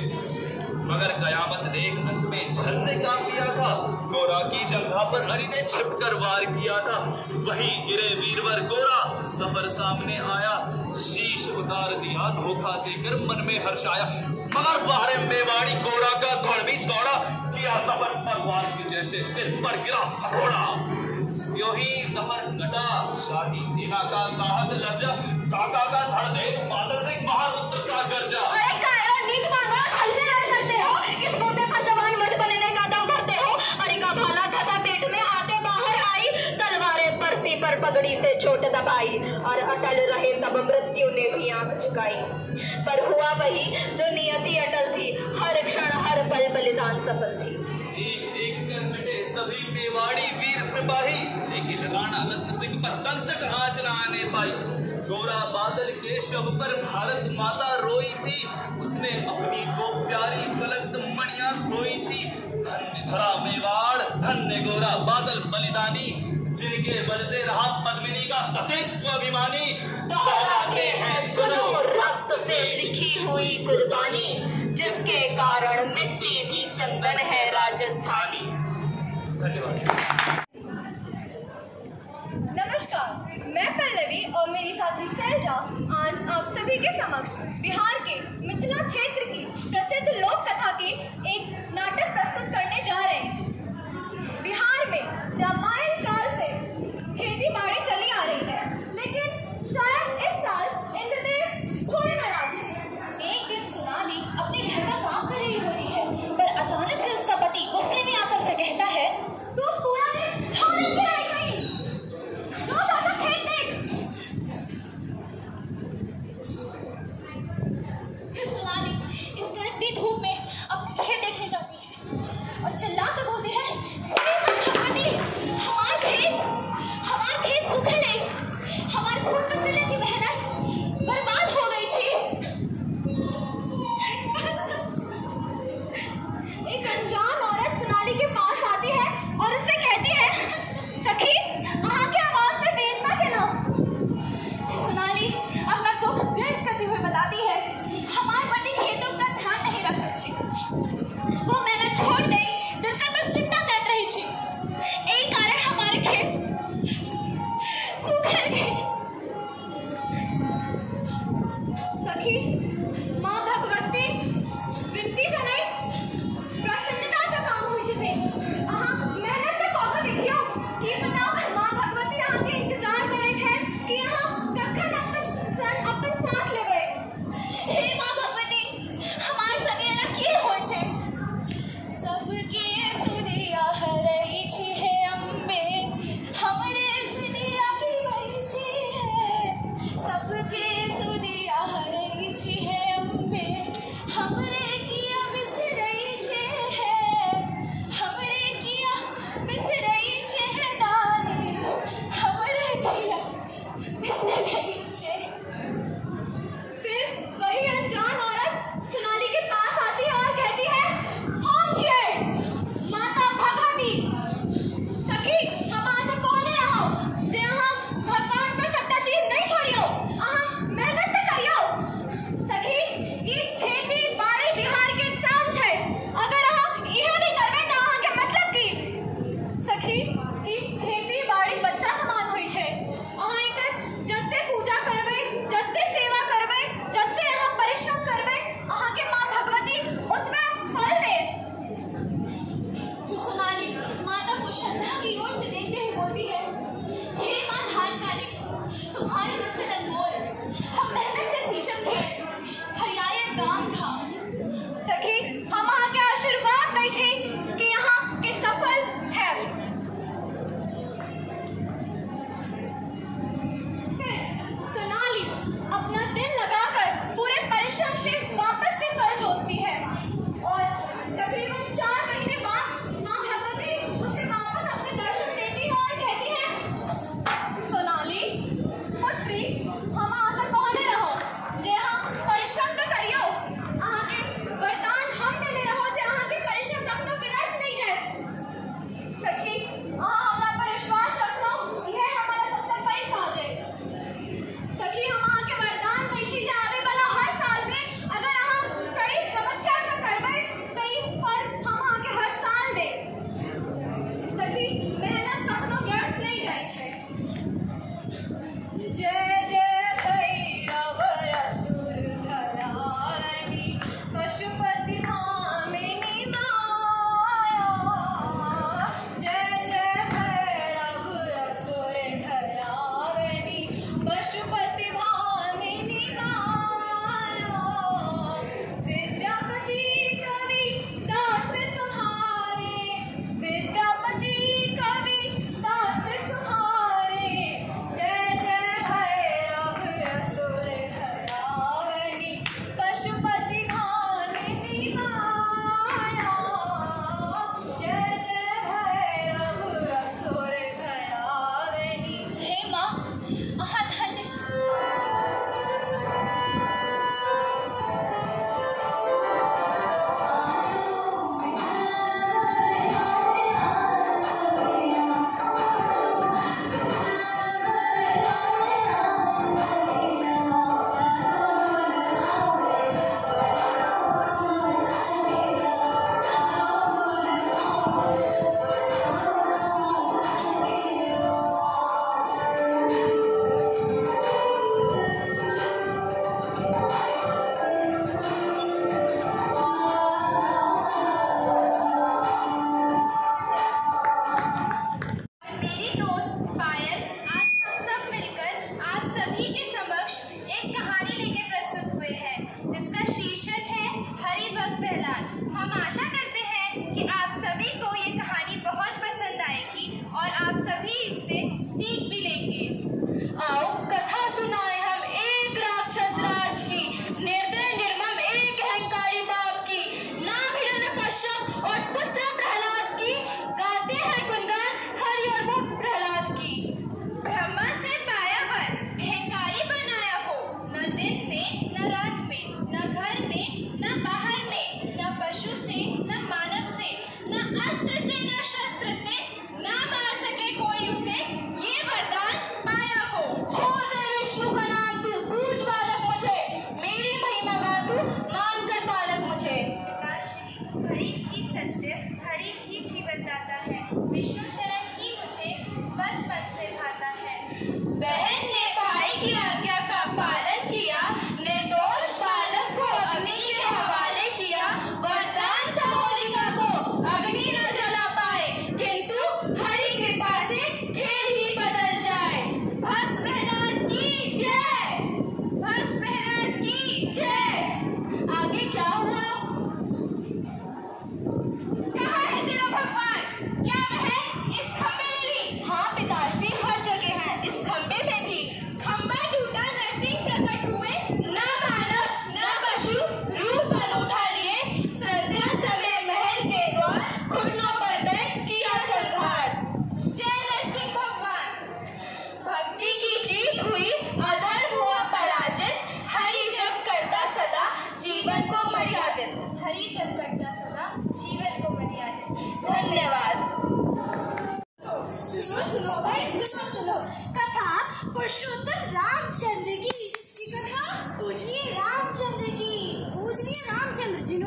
मगर कयामत देख अंत में छल से काम लिया था, गोरा की जंघा पर हरि ने छिपकर वार किया था। वही गिरे वीरवर गोरा, सफर सामने आया, शीश उतार दिया, धोखा देकर मन में हर्ष आया। मगर बाहर मेवाड़ी गोरा का धड़ भी दौड़ा, किया सफर परवार के जैसे सिर पर गिरा हथौड़ा। यो ही सफर कटा शाही सेना का साहस लर्जा, काका का धड़ दे बादल से महारुद्र सा गर्जा। अरे कायरो नीच मांगो हल्ले करते हो, इस मोटे पर जवान मर्द बनने का दम भरते हो। अरे का भाला धता पेट में आते बाहर आई, तलवारें बरसी पर पगड़ी से चोट दबाई, और अटल रहे तब मृत्यु ने भी आंख झुकाई। पर हुआ वही जो नियति अटल थी, हर क्षण हर पल बलिदान सफल थी। एक एक कर मिटे सभी मेवाड़ी वीर सिपाही, लेकिन राणा रत्न सिंह पर तंचक आंच न आने पाई। गोरा बादल के शव पर भारत माता रोई थी, उसने अपनी दो प्यारी ज्वलंत मणियां खोई थी। धन्य धरा मेवाड़, धन्य गोरा बादल बलिदानी, जिनके बल से रहा पद्मिनी का सतीत्व अभिमानी। दोहराते हैं सुनो रक्त से लिखी हुई कुर्बानी, जिसके कारण मिट्टी भी चंदन है राजस्थानी। धन्यवाद। नमस्कार, मैं पल्लवी और मेरी साथी शैलजा आज आप सभी के समक्ष बिहार के मिथिला क्षेत्र की प्रसिद्ध लोक कथा की एक नाटक प्रस्तुत करने जा रहे हैं। बिहार में रामायण काल से खेती बाड़ी चली आ रही है, लेकिन शायद इस साल इंद्रदेव थोड़े नाराज हैं। एक दिन सोनाली अपने घर का काम कर रही होती है, पर अचानक से उसका पति गुस्से में आकर उसे कहता है, तू पूरा दिन हमारे घर आई नहीं, जो जाकर खेत देख।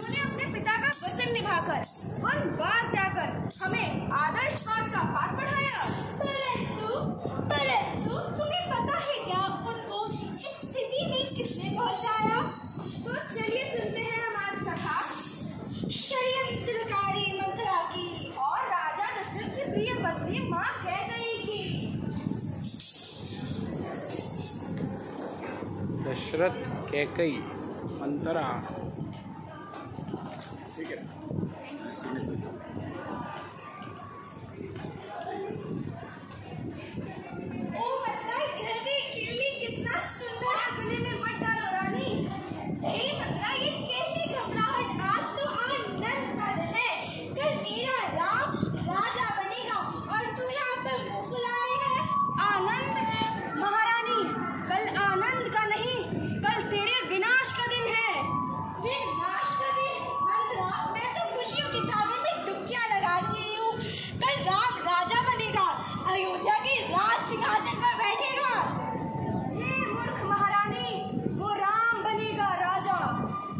जिन्होंने अपने पिता का वचन निभाकर वनवास जाकर हमें आदर्शवाद का पाठ पढ़ाया। परंतु तुम्हें पता है क्या उनको इस स्थिति में किसने पहुंचाया? तो चलिए सुनते हैं हम आज कथा षड्यंत्रकारी मंत्रा की और राजा दशरथ की प्रिय पत्नी मां कैकेयी की। दशरथ कैकेयी मंत्रा। ठीक है। ओ मंत्रा, यह भी कितना सुंदर है। गले में मत डालो रानी। हे मंत्रा, ये कैसी घबराहट? आज तो आनंद कर है। कल मेरा राम राजा बनेगा और तू यहाँ पर मुंह फुलाए है। आनंद महारानी, कल आनंद का नहीं, कल तेरे विनाश का दिन है। विनाश का दिन? मंत्रा, मैं तो खुशियों के सागर में डुबकियां लगा रही हूँ। कल राम राजा बनेगा, अयोध्या के राज सिंहासन पर बैठेगा। हे मूर्ख महारानी, वो राम बनेगा राजा,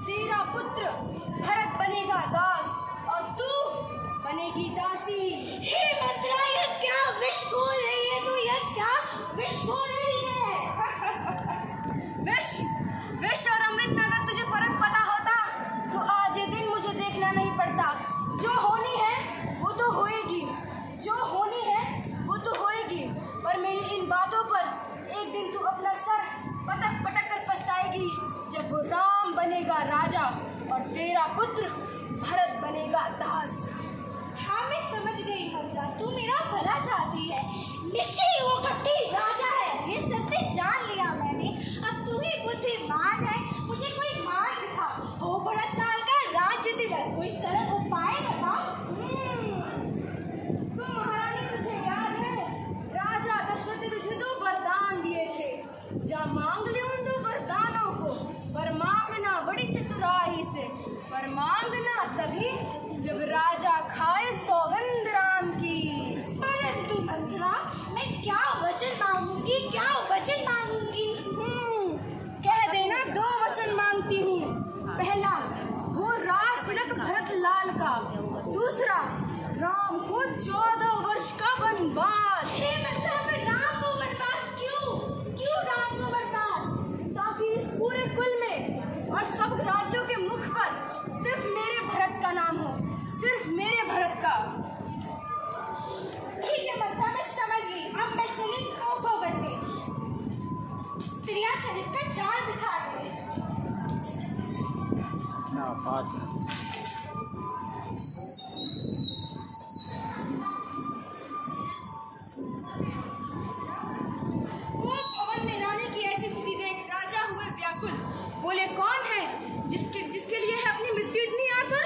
तेरा पुत्र भरत बनेगा दास और तू बनेगी दासी। हे मंत्रा, यह क्या विष घोल रही है तू? यह क्या विष घोल रही है? विष और अमृत में अगर तुझे फर्क पता होता तो आज ये दिन मुझे देखना नहीं पड़ता। जो होनी है वो तो होएगी, जो होनी है वो तो होएगी, पर मेरी इन बातों पर एक दिन तू अपना सर पटक पटक कर पछताएगी जब वो राम बनेगा राजा और तेरा पुत्र भरत बनेगा दास। हाँ, मैं समझ गई मंत्रा, तू मेरा भला चाहती है। निश्चय ही वो कट्टी राजा है, ये सत्य जान लिया मैंने। अब तू ही बुद्धिमान है, मुझे कोई मार्ग दिखा। हो भरत लाल का राज्य दिलर, कोई सरल उपाय बता। तो महारानी, तुझे याद है राजा दशरथ ने तुझे 2 वरदान दिए थे। जा मांग ले उन 2 वरदानों को, पर मांगना बड़ी चतुराई से, पर मांगना तभी जब राजा खाए सौगंध राम की। परंतु मंत्रा, मैं क्या वचन मांगूंगी, क्या वचन मांगूंगी? कह देना 2 वचन मांगती हूँ। पहला, वो राज तिलक भरत लाल का। दूसरा, राम को 14 वर्ष का वनवास। हे मंत्रा, मैं राम को वनवास क्यों राम को वनवास? ताकि इस पूरे कुल में और सब राज्यों के मुख पर सिर्फ मेरे भरत का नाम हो, सिर्फ मेरे भरत का। ठीक है मंत्रा, मैं समझ गई। अब मैं चली को बनने। प्रिया चरित का जाल बिछा दे। क्या बात है। भवन में रानी की ऐसी स्थिति देख राजा हुए व्याकुल। बोले, कौन है जिसके लिए है अपनी मृत्यु इतनी आतुर?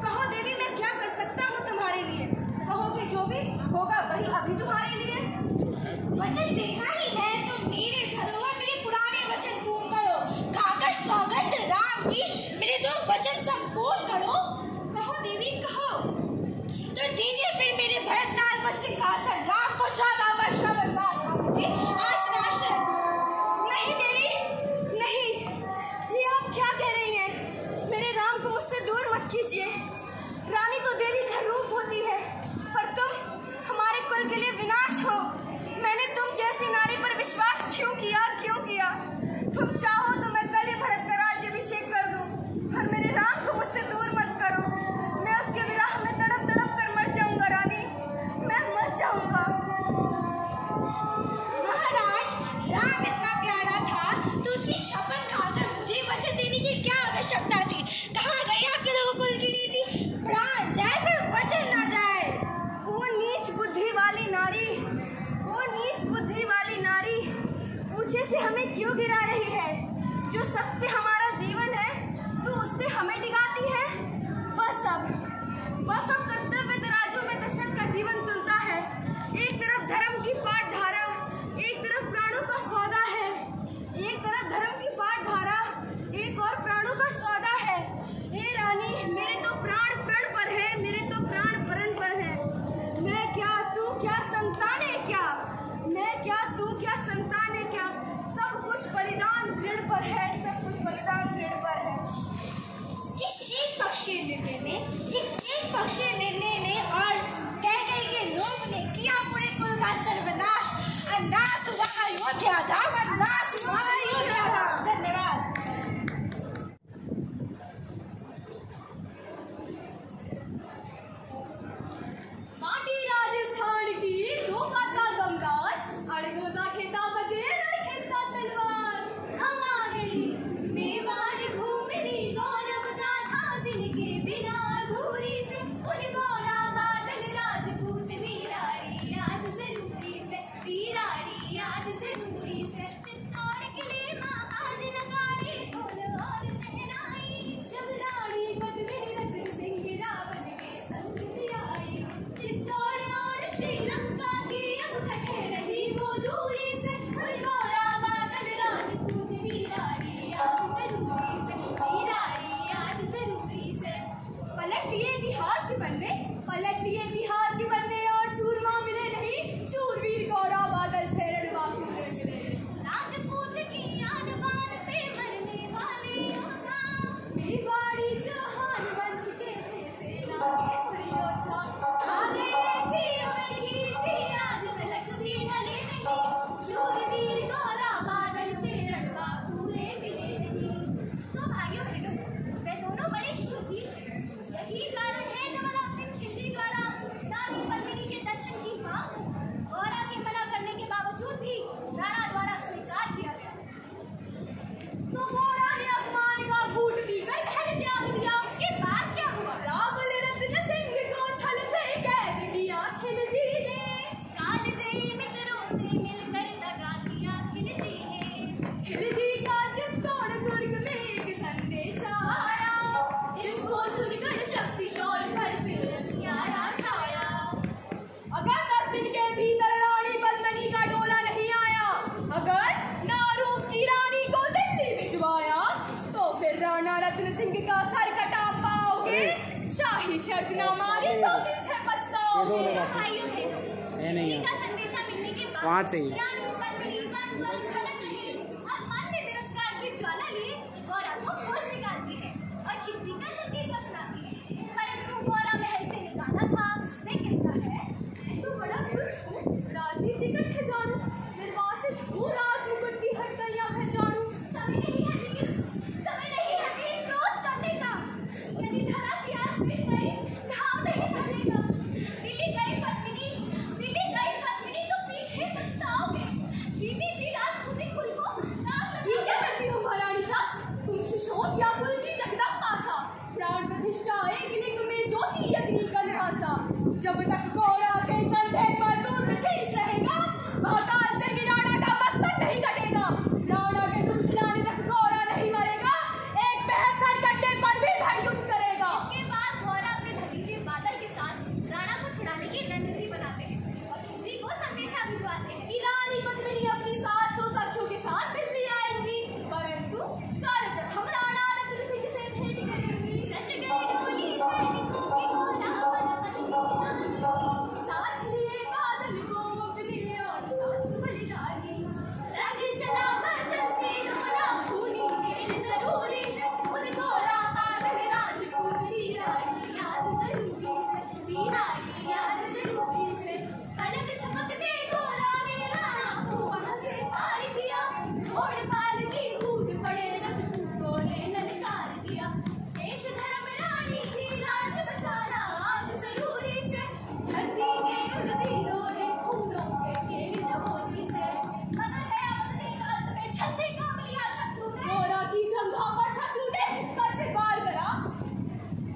कहो देवी, मैं क्या कर सकता हूँ तुम्हारे लिए? कहो कि जो भी होगा वही अभी तुम्हारे लिए। वचन देना ही है तो मेरे धरोहर मेरे पुराने वचन पूर्ण करो। खाकर सौगंध राम की मेरे 2 वचन संपूर्ण करो। कहो देवी, कहो। तो दीजिए फिर मेरे भरत लाल पर सिंहासन, राम को 14 वर्ष का वनवास, मुझे आश्वासन। नहीं देवी, नहीं। ये आप क्या कह रही हैं? मेरे राम को मुझसे दूर मत कीजिए। रानी तो देवी का रूप होती है, पर तुम हमारे कुल के लिए विनाश हो। मैंने तुम जैसी नारी पर विश्वास क्यों किया? तुम चाहो तो मैं कल ही भरत का राज्याभिषेक कर दूं, पर मेरे राम को मुझसे दूर मत करो। मैं उसके विरह में तड़प तड़प कर मर जाऊंगा रानी, मैं मर जाऊंगा। महाराज, राम इतना प्यारा था तो उसकी शपथ खाकर मुझे वचन देने की क्या आवश्यकता थी? कहाँ गई आपके रघुकुल की नीति? प्राण जाए पर वचन ना जाए। वो नीच बुद्धि वाली नारी ऊंचे से हमें क्यों गिरा रही है? जो सत्य हमारा जीवन है तो उससे हमें डिगाती है। बस अब कर्तव्य तराजू में दशरथ का जीवन तुलता है। एक तरफ धर्म की पाठधारा, एक तरफ प्राणों का सौदा है। एक तरफ धर्म की पाठधारा, एक और प्राणों का सौदा है। हे रानी, मेरे तो प्राण प्रण पर है, मेरे तो प्राण प्रण पर है। मैं क्या, तू क्या, संतानें क्या? मैं क्या, तू क्या, संतानें क्या? सब कुछ बलिदान ऋण पर है, सब कुछ बलिदान के पन्ने, पलट लिए इतिहास के पन्ने और सूरमा मिले नहीं, शूरवीर गौरा बादल से रणवा के मिले। राजपूत की आन बान पे मरने वाले योद्धा, मेवाड़ी चौहान वंश के थे सेना के प्रियोद्धा, आ गए ऐसी उम्र की थी आज तलक भी ढले नहीं, शूरवीर गौरा बादल से रणवा पूरे मिले नहीं। तो भाइयों बहनों, वे दोनों बड़े शूरवीर थे। यही कारण है जमालुद्दीन खिलजी द्वारा रानी पद्मिनी के दर्शन की मांग गौरा के मना करने के बावजूद भी राणा द्वारा स्वीकार किया गया। तो गौरा ने अपमान का घूंट पीकर महल त्याग दिया। उसके बाद क्या हुआ? रावल रत्न सिंह को छल से कैद किया खिलजी ने, कालजयी मित्रों से मिलकर दगा दिया खिलजी ने। खिलजी का चित्तौड़ दुर्ग में एक संदेशा आया, जिसको सुनकर शक्ति शौर्य पर फिर प्यारा छाया। अगर 10 दिन के भीतर रानी पद्मिनी का डोला नहीं आया, अगर नारूप की रानी को दिल्ली भिजवाया, तो फिर राणा रत्न सिंह का सर कटा पाओगे, शाही शर्त ना मानी तो पीछे पछताओगे। भाइयों बहनों, खिलजी का संदेशा मिलने के बाद वहाँ चाहिए। रानी पद्मिनी वन वन भटक रही है और मन में तिरस्कार की ज्वाला लिए गौरा को खोज निकालती है और खिलजी का संदेशा सुनाती है। परंतु गौरा महल से निकाला था। वे कहता है, तो बड़ा कुछ हूँ, राजनीति का खजानू, निर्वासित हूँ, राज मुकुट की हटकैया पहचानू। समय नहीं है वीर, समय नहीं है वीर क्रोध करने का। यदि धरा की आग मिट गई, घाव नहीं भरेगा। दिल्ली गई पद्मिनी तो पीछे पछताओगे। जीती जी राजपूती कुल को नाम ये क्या करती हो महारानी साहब? तुम शिशोत या कुल की जगदम्बा सा, प्राण प्रतिष्ठा एक लिंग में ज्योति अग्नि कंधा। जब तक गौरा के कंधे पर दूर शीश रहेगा, पाताल से भी राणा का मस्तक नहीं कटेगा। राणा के तुम खिलाने तक गौरा नहीं मरेगा, एक पहर सर कट्टे पर भी धड़ युद्ध करेगा। इसके बाद गौरा अपने भतीजे बादल के साथ राणा को छुड़ाने की रणनीति बनाते हैं और खिलजी को संदेशा भिजवाते हैं कि रानी पद्मिनी अपनी 700 सखियों के साथ दिल्ली आएंगी, परंतु सर्वप्रथम राणा रत्न सिंह से भेंट करेंगी। सच गई डोली सैनिकों की गौरा बन पद्मिनी रानी, साथ लिए बादल को अपने और साथ सुबह जागी। सच चला बसंती रोना खूनी खेल जरूरी से, उन गौरा बादल राजपूत वीरानी याद जरूरी से, वीरानी याद जरूरी से। पलक झपकते गौरा ने राणा को वहां से पार किया, छोड़ पाल की कूद पड़े राजपूतों ने ललकार दिया। देश धर्म रानी की लाज बचाना आज जरूरी से, धरती के उन वीरों ने खूनों से खेली जमोनी से। मगर गया अपने काल में छल से काम लिया शत्रु ने, गौरा की जंघा पर शत्रु ने झुककर फिर वार करा।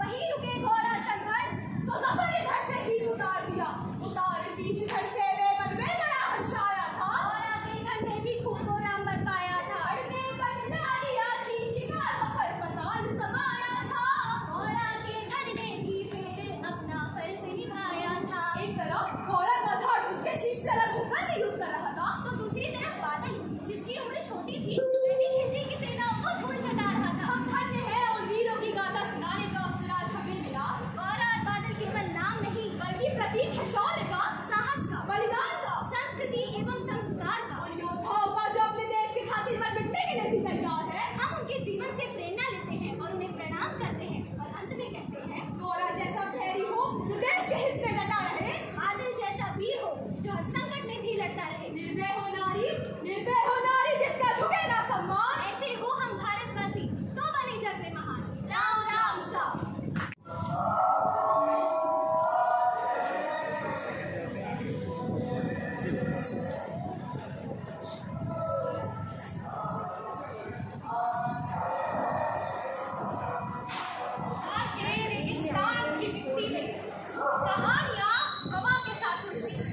वहीं रुके गौरा शंकर तो जफर ने धड़ से शीश उतार दिया। उतार शीश धड़ से वे मन में बड़ा हर्ष आया था। गौरा के कंधे भी खूब को राम बरपाया था। धड़के पर ला लिया शीश का सफर पताल समाया था। गौरा के धड़ ने भी फिर अपना फर्ज निभाया था। एक तरफ गौरा का धड़ उसके शीश से अलग होकर भी युद्ध कर रहा था, तो दूसरी तरफ बादल, जिसकी उम्र छोटी थी, वह भी खिलजी की सेनाओं को धूल चटा रहा था। हम धन्य है उन वीरों की गाथा सुनाने का अवसर आज हमें मिला। गौरा और बादल केवल नाम नहीं, बल्कि प्रतीक है शौर्य का, साहस का, बलिदान का, संस्कृति एवं संस्कार का। उन योद्धाओं का जो अपने देश की खातिर मर मिटने के लिए भी तैयार है। हम उनके जीवन से प्रेरणा लेते हैं और उन्हें प्रणाम करते हैं और अंत में कहते हैं, गौरा जैसा खैरी हो जो देश के हित में डटा रहे, बादल जैसा वीर हो जो हर संकट में भी लड़ता रहे, निर्भय हो नारी जिसका झुके ना सम्मान। ऐसे हो हम भारतवासी तो बने जग में महान। राम राम सा। रेगिस्तान की मिट्टी में कहानियां हवा के साथ उड़ती हैं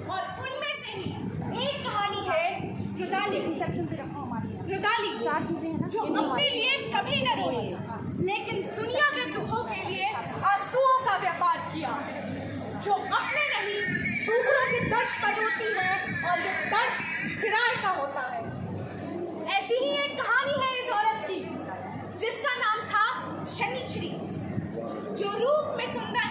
और उनमें से ही एक कहानी है रुदाली। रुदाली जो अपने लिए कभी न रोई, लेकिन दुनिया के दुखों के लिए आंसुओं का व्यापार किया, जो अपने नहीं दूसरों के दर्द पर रोती है और ये दर्द किराए का होता है। ऐसी ही एक कहानी है इस औरत की जिसका नाम था शनिश्री, जो रूप में सुंदर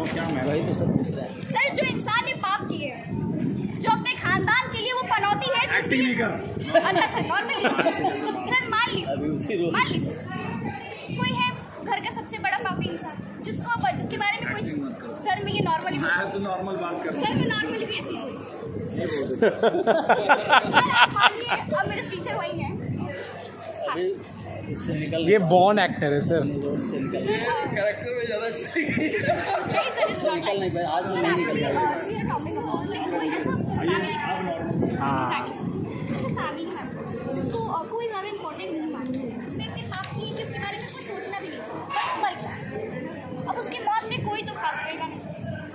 क्या मैं वही तो सब पूछ रहा है। सर जो इंसान ने पाप किए, जो अपने खानदान के लिए वो पनौती है, जिसके लिए अच्छा सर नॉर्मली सर मान लीजिए कोई है घर का सबसे बड़ा पापी इंसान जिसके बारे में कोई सर में ये नॉर्मली तो नॉर्मल बात कर सर मैं नॉर्मली भी ऐसी हूँ। सर आप मानिए अब मेरे टीचर वही है। ये बॉर्न एक्टर है सर। कैरेक्टर में ज्यादा चली गई। नहीं सर इस निकल नहीं पाया आज नहीं निकल गया। जिसको कोई ज़्यादा इम्पोर्टेंट नहीं मानता, उसने इतने पाप किए कि उसके बारे में कोई सोचना भी नहीं पर क्या अब उसकी मौत में कोई तो खास रहेगा नहीं,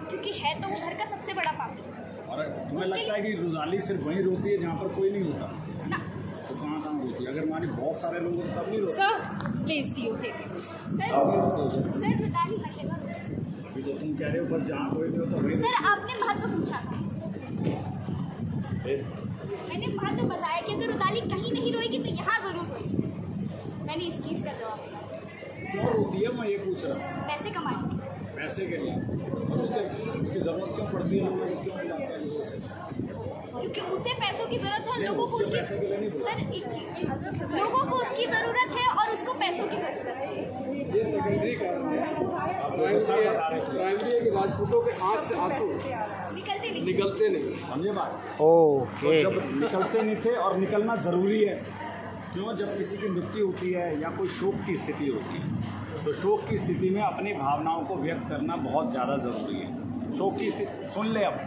क्योंकि है तो वो घर का सबसे बड़ा पापी। और तुम्हें लगता है कि रुदाली सिर्फ वहीं रोती है जहाँ पर कोई नहीं होता? ना तो कहाँ रोती है? अगर मानी बहुत सारे लोग तब नहीं रोते। Sir please you take it. Sir रुदाली हर जगह। अभी तो तुम कह रहे हो बस जहाँ कोई नहीं होता वहीं। सर आपने महत्व पूछा था, मैंने महत्व बताया कि अगर रुदाली कहीं नहीं रोएगी तो यहाँ जरूर रोएगी। मैंने इस चीज़ का जवाब दिया। क्यों रोती है मैं ये पूछ रहा हूँ? पैसे कमाने पैसे के लिए। उसकी जरूरत क्यों पड़ती है? लोगों को क्यों नहीं जानते? क्योंकि उसे पैसों की जरूरत है और लोगों को उसकी सर एक चीज़ लोगों को उसकी जरूरत है और उसको पैसों की जरूरत है। ये सेकेंडरी कारण है। प्राइमरी है कि राजपूतों के आँख से आंसू निकलते नहीं। समझे बात? ओके। जब निकलते नहीं थे और निकलना ज़रूरी है। क्यों? जब किसी की मृत्यु होती है या कोई शोक की स्थिति होती है तो शोक की स्थिति में अपनी भावनाओं को व्यक्त करना बहुत ज़्यादा ज़रूरी है। शोक की स्थिति सुन ले अब।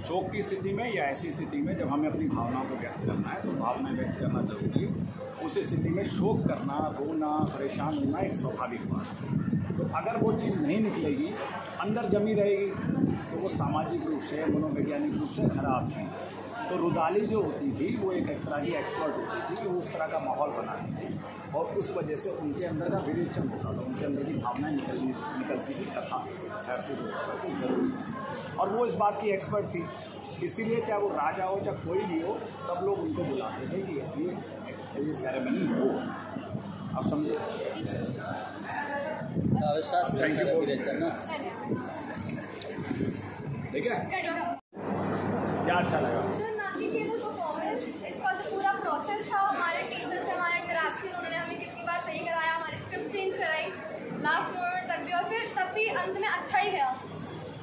शोक की स्थिति में या ऐसी स्थिति में जब हमें अपनी भावनाओं को व्यक्त करना है तो भावनाएं व्यक्त करना जरूरी है। उस स्थिति में शोक करना, रोना, परेशान होना एक स्वाभाविक बात है। तो अगर वो चीज़ नहीं निकलेगी, अंदर जमी रहेगी, तो वो सामाजिक रूप से, मनोवैज्ञानिक रूप से खराब चीज़ है। तो रुदाली जो होती थी वो एक तरह की एक्सपर्ट होती थी कि वो उस तरह का माहौल बनाती थी और उस वजह से उनके अंदर का विरेचन होता था, उनके अंदर की भावनाएं निकलती थी, कथा ऐसे होता था तो जरूरी है। और वो इस बात की एक्सपर्ट थी, इसीलिए चाहे वो राजा हो चाहे कोई भी हो, सब लोग उनको बुलाते थे कि ये सेरेमनी हो। आप समझे? Thank you. ठीक है, क्या अच्छा लगा? सर ना कि केवल परफॉर्मेंस, इसका जो पूरा प्रोसेस था, हमारे टीचर्स से हमारा इंटरेक्शन, उन्होंने हमें कितनी बार सही कराया, हमारी स्क्रिप्ट चेंज कराई लास्ट मोमेंट तक भी, और फिर तब भी अंत में अच्छा ही गया।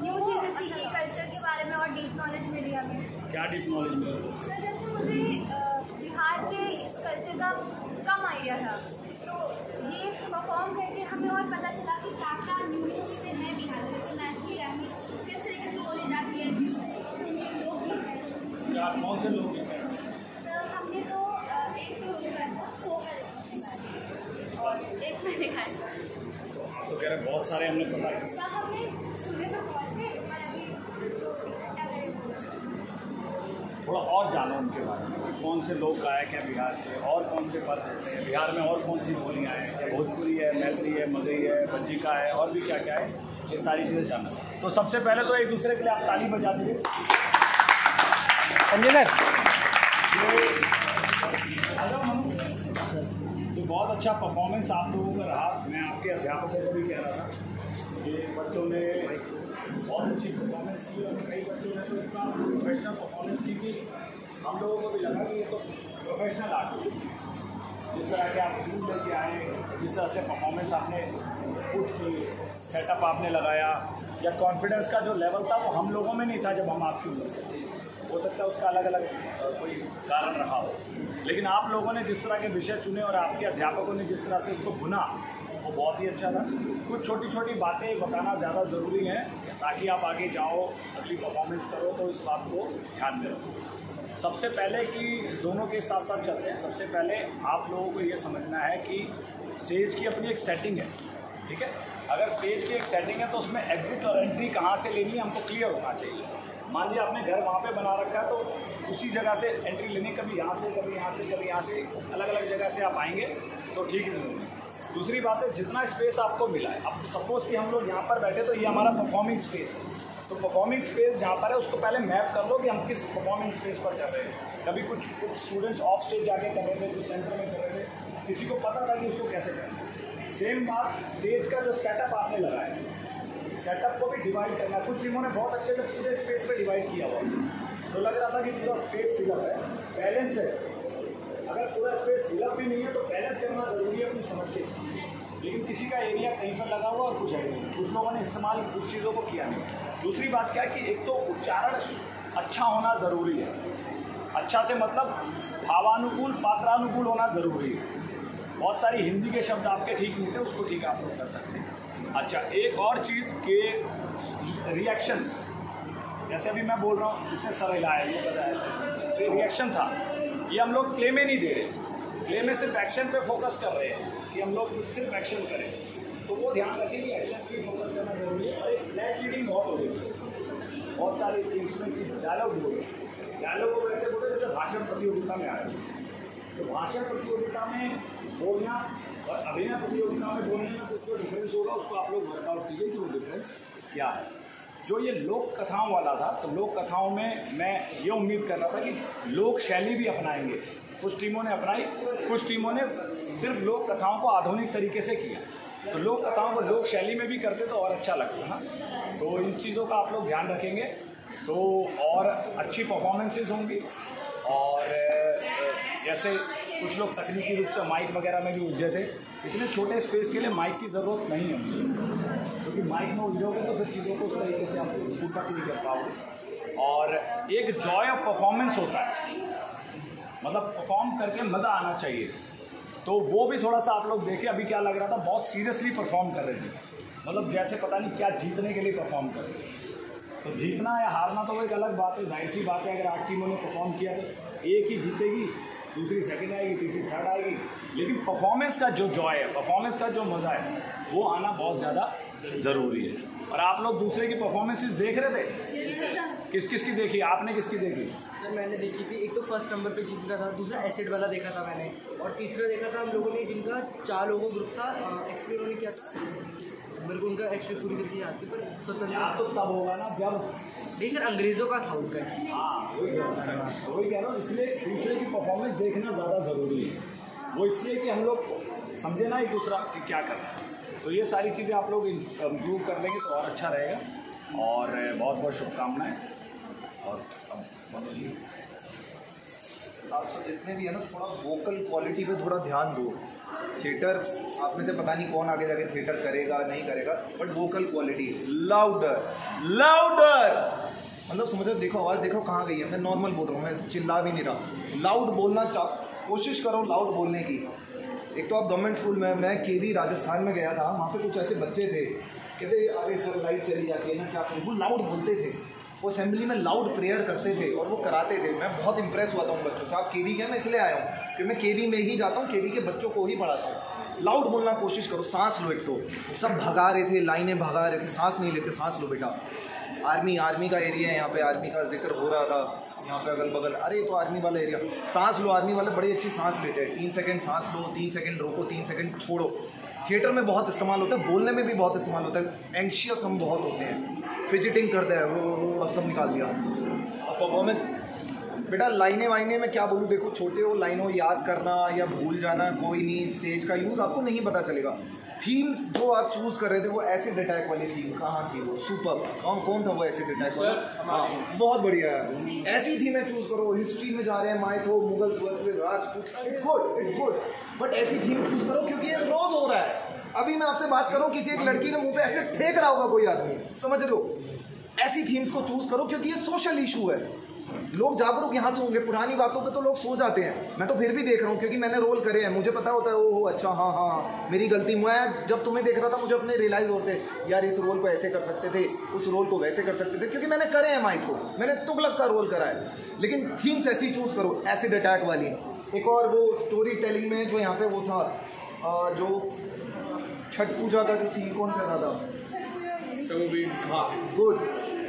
न्यू चीज़ें सीखी, कल्चर के बारे में और डीप नॉलेज मिली हमें। क्या डीप नॉलेज मिली? सर जैसे मुझे बिहार के इस कल्चर का कम आइडिया था, तो ये परफॉर्म करके हमें और पता चला कि क्या क्या न्यू चीज़ें हैं बिहार में, जैसे मैथिली लैंग्वेज किस तरीके से बोली जाती है, क्या कौन से लोग हैं? सर हमने तो एक सोहल और एक मैंने खाया। आप तो कह रहे बहुत सारे हमने पता किया। सर हमने सुने तो बहुत थे, पर अभी जो इकट्ठा करें थोड़ा और जानो उनके बारे में, कौन से लोग गायक हैं बिहार के, और कौन से पद होते हैं बिहार में, और कौन सी बोलियाँ हैं, क्या भोजपुरी है, मैथिली है, मगही है, बज्जिका है, और भी क्या क्या है, ये सारी चीज़ें जानना। तो सबसे पहले तो एक दूसरे के लिए आप ताली बजा दीजिए। तो बहुत अच्छा परफॉर्मेंस आप लोगों का रहा। मैं आपके अध्यापकों को भी कह रहा था कि बच्चों ने बहुत अच्छी परफॉर्मेंस की और कई बच्चों ने तो इतना प्रोफेशनल परफॉर्मेंस की कि हम लोगों को भी लगा कि ये तो प्रोफेशनल आर्टिस्ट है। जिस तरह के आप शूट लेके आए, जिस तरह से परफॉर्मेंस आपने खुद की, सेटअप आपने लगाया, या कॉन्फिडेंस का जो लेवल था वो हम लोगों में नहीं था जब हम आपकी हो सकता है उसका अलग अलग कोई कारण रहा हो, लेकिन आप लोगों ने जिस तरह के विषय चुने और आपके अध्यापकों ने जिस तरह से उसको भुना वो बहुत ही अच्छा था। कुछ छोटी छोटी बातें बताना ज़्यादा ज़रूरी है ताकि आप आगे जाओ, अगली परफॉर्मेंस करो तो इस बात को ध्यान में रखो। सबसे पहले कि दोनों के साथ साथ चलते हैं, सबसे पहले आप लोगों को ये समझना है कि स्टेज की अपनी एक सेटिंग है, ठीक है। अगर स्टेज की एक सेटिंग है तो उसमें एग्जिट और एंट्री कहाँ से लेनी है हमको क्लियर होना चाहिए। मान लीजिए आपने घर वहाँ पे बना रखा है तो उसी जगह से एंट्री लेनी, कभी यहाँ से कभी यहाँ से कभी यहाँ से, अलग अलग जगह से आप आएंगे तो ठीक नहीं होगी। दूसरी बात है जितना स्पेस आपको मिला है, अब सपोज कि हम लोग यहाँ पर बैठे तो ये हमारा परफॉर्मिंग स्पेस है, तो परफॉर्मिंग स्पेस जहाँ पर है उसको पहले मैप कर लो कि हम किस परफॉर्मिंग स्पेस पर कर रहे हैं। कभी कुछ स्टूडेंट्स ऑफ स्टेज जाके कर रहे थे, कुछ सेंटर में कर रहे थे, किसी को पता था कि उसको कैसे करना है। सेम बात स्टेज का जो सेटअप आपने लगाया है, सेटअप को भी डिवाइड करना है। कुछ टीमों ने बहुत अच्छे से पूरे स्पेस पे डिवाइड किया हुआ, तो लग रहा था कि पूरा स्पेस फिलअप है, बैलेंस है। अगर पूरा स्पेस फिलअप भी नहीं है तो बैलेंस करना जरूरी है अपनी समझ के साथ। लेकिन किसी का एरिया कहीं पर लगा हुआ और कुछ है नहीं, कुछ लोगों ने इस्तेमाल कुछ चीज़ों को किया नहीं। दूसरी बात क्या है कि एक तो उच्चारण अच्छा होना ज़रूरी है। अच्छा से मतलब भावानुकूल पात्रानुकूल होना ज़रूरी है। बहुत सारी हिंदी के शब्द आपके ठीक नहीं थे, उसको ठीक आप लोग कर सकते हैं। अच्छा, एक और चीज़ के रिएक्शंस, जैसे अभी मैं बोल रहा हूँ इसने सर हिलाया, ये बताया, ये रिएक्शन था। ये हम लोग प्ले में नहीं दे रहे, प्ले में सिर्फ एक्शन पे फोकस कर रहे हैं कि हम लोग सिर्फ एक्शन करें, तो वो ध्यान रखें कि एक्शन पे फोकस करना जरूरी है। और एक फ्लैट रीडिंग बहुत हो रही है, बहुत सारी इसमें डायलॉग बोल रहे हैं, डायलॉग को वैसे बोलते जैसे भाषण प्रतियोगिता में आए, तो भाषण प्रतियोगिता में बोलना और अभिनय प्रतियोगिता में बोलने में कुछ जो डिफरेंस होगा उसको आप लोग वर्कआउट कीजिए कि वो डिफरेंस क्या है। जो ये लोक कथाओं वाला था, तो लोक कथाओं में मैं ये उम्मीद कर रहा था कि लोक शैली भी अपनाएंगे। कुछ टीमों ने अपनाई, कुछ टीमों ने सिर्फ लोक कथाओं को आधुनिक तरीके से किया। तो लोक कथाओं को लोक शैली में भी करते तो और अच्छा लगता ना। तो इन चीज़ों का आप लोग ध्यान रखेंगे तो और अच्छी परफॉर्मेंसेस होंगी। और जैसे कुछ लोग तकनीकी रूप से माइक वगैरह में भी उलझे थे, इतने छोटे स्पेस के लिए माइक की ज़रूरत नहीं है हमसे, क्योंकि माइक में उलझोगे तो फिर चीज़ों को उस तरीके से आप पूरा नहीं कर पाओगे। और एक जॉय ऑफ परफॉर्मेंस होता है, मतलब परफॉर्म करके मज़ा आना चाहिए, तो वो भी थोड़ा सा आप लोग देखें। अभी क्या लग रहा था, बहुत सीरियसली परफॉर्म कर रहे थे, मतलब जैसे पता नहीं क्या जीतने के लिए परफॉर्म कर रहे थे। तो जीतना या हारना तो वो एक अलग बात है, जाहिर सी बात है। अगर 8 टीमों ने परफॉर्म किया तो एक ही जीतेगी, दूसरी सेकंड आएगी, तीसरी थर्ड आएगी, लेकिन परफॉर्मेंस का जो जॉय है, परफॉर्मेंस का जो मज़ा है, वो आना बहुत ज़्यादा ज़रूरी है। और आप लोग दूसरे की परफॉर्मेंसेस देख रहे थे, किस किस की देखी, आपने किसकी देखी? सर मैंने देखी थी, एक तो फर्स्ट नंबर पे जीता था, दूसरा एसिड वाला देखा था मैंने, और तीसरा देखा था हम लोगों ने जिनका 4 लोगों ग्रुप था। एक्चुअली उन्होंने क्या था, मेरे को उनका एक्चुअली पूरी करके याद थी, पर स्वतंत्रता तो तब होगा ना जब, नहीं सर अंग्रेज़ों का था उनका। हाँ वही कह रहा हूँ, इसलिए दूसरे की परफॉर्मेंस देखना ज़्यादा ज़रूरी है। वो इसलिए कि हम लोग समझे ना एक दूसरा कि क्या कर रहे हैं। तो ये सारी चीज़ें आप लोग इम्प्रूव कर लेंगे तो और अच्छा रहेगा। और बहुत बहुत शुभकामनाएँ। और आप सब जितने भी है ना, थोड़ा वोकल क्वालिटी पे थोड़ा ध्यान दो। थिएटर आप में से पता नहीं कौन आगे जाके थिएटर करेगा नहीं करेगा, but vocal quality louder louder, मतलब समझो, देखो आवाज़ देखो कहाँ गई है। मैं नॉर्मल बोल रहा हूँ, मैं चिल्ला भी नहीं रहा। लाउड बोलना कोशिश करो, लाउड बोलने की। एक तो आप गवर्नमेंट स्कूल में, मैं केवी राजस्थान में गया था, वहाँ पे कुछ ऐसे बच्चे थे, कहते अरे सर लाइट चली जाती है ना, क्या करें। वो लाउड बोलते थे, वो असेंबली में लाउड प्रेयर करते थे और वो कराते थे। मैं बहुत इंप्रेस हुआ था उन बच्चों से। आप केवी के, मैं इसलिए आया हूँ क्योंकि मैं केवी में ही जाता हूँ, केवी के बच्चों को ही पढ़ाता हूँ। लाउड बोलना कोशिश करो, सांस लो। एक तो सब भगा रहे थे, लाइनें भगा रहे थे, सांस नहीं लेते, सांस लो बेटा। आर्मी का एरिया है, यहाँ पे आर्मी का जिक्र हो रहा था, यहाँ पे अगल बगल, अरे तो आर्मी वाला एरिया, सांस लो। आर्मी वाले बड़ी अच्छी सांस लेते हैं, 3 सेकंड सांस लो, 3 सेकंड रोको, 3 सेकंड छोड़ो। थिएटर में बहुत इस्तेमाल होता है, बोलने में भी बहुत इस्तेमाल होता है। एंग्शियस हम बहुत होते हैं, फिजिटिंग करते हैं, वो सब निकाल दिया। और परफॉर्मेंस बेटा, लाइनें वाइनें में क्या बोलूँ, देखो छोटे हो, लाइनों याद करना या भूल जाना कोई नहीं, स्टेज का यूज़ आपको नहीं पता चलेगा। थीम जो आप चूज़ कर रहे थे वो एसिड अटैक वाली थीम, कहाँ थी वो? सुपर। कौन था वो एसिड अटैक वाला? हाँ बहुत बढ़िया है, ऐसी थीमें चूज़ करो। हिस्ट्री में जा रहे हैं, mytho, Mughals versus Rajput, it's good, but ऐसी थीम चूज़ करो क्योंकि ये रोज़ हो रहा है। अभी मैं आपसे बात करूँ, किसी एक लड़की ने मुँह पे ऐसे फेंक रहा होगा कोई आदमी, समझ रहे हो? ऐसी थीम्स को चूज़ करो क्योंकि ये सोशल इशू है। लोग जागरूक यहाँ से होंगे, पुरानी बातों पे तो लोग सो जाते हैं। मैं तो फिर भी देख रहा हूँ क्योंकि मैंने रोल करे हैं, मुझे पता होता है ओह अच्छा हाँ मेरी गलती। मैं जब तुम्हें देख रहा था मुझे अपने रियलाइज़ होते यार, इस रोल को ऐसे कर सकते थे, उस रोल को वैसे कर सकते थे, क्योंकि मैंने करे हैं माइक को, मैंने तुगलक का रोल करा है। लेकिन थीम्स ऐसी चूज़ करो, एसिड अटैक वाली। एक और वो स्टोरी टेलिंग में जो यहाँ पे वो था, जो छठ पूजा का जो थीम कौन कर रहा था, हाँ गुड,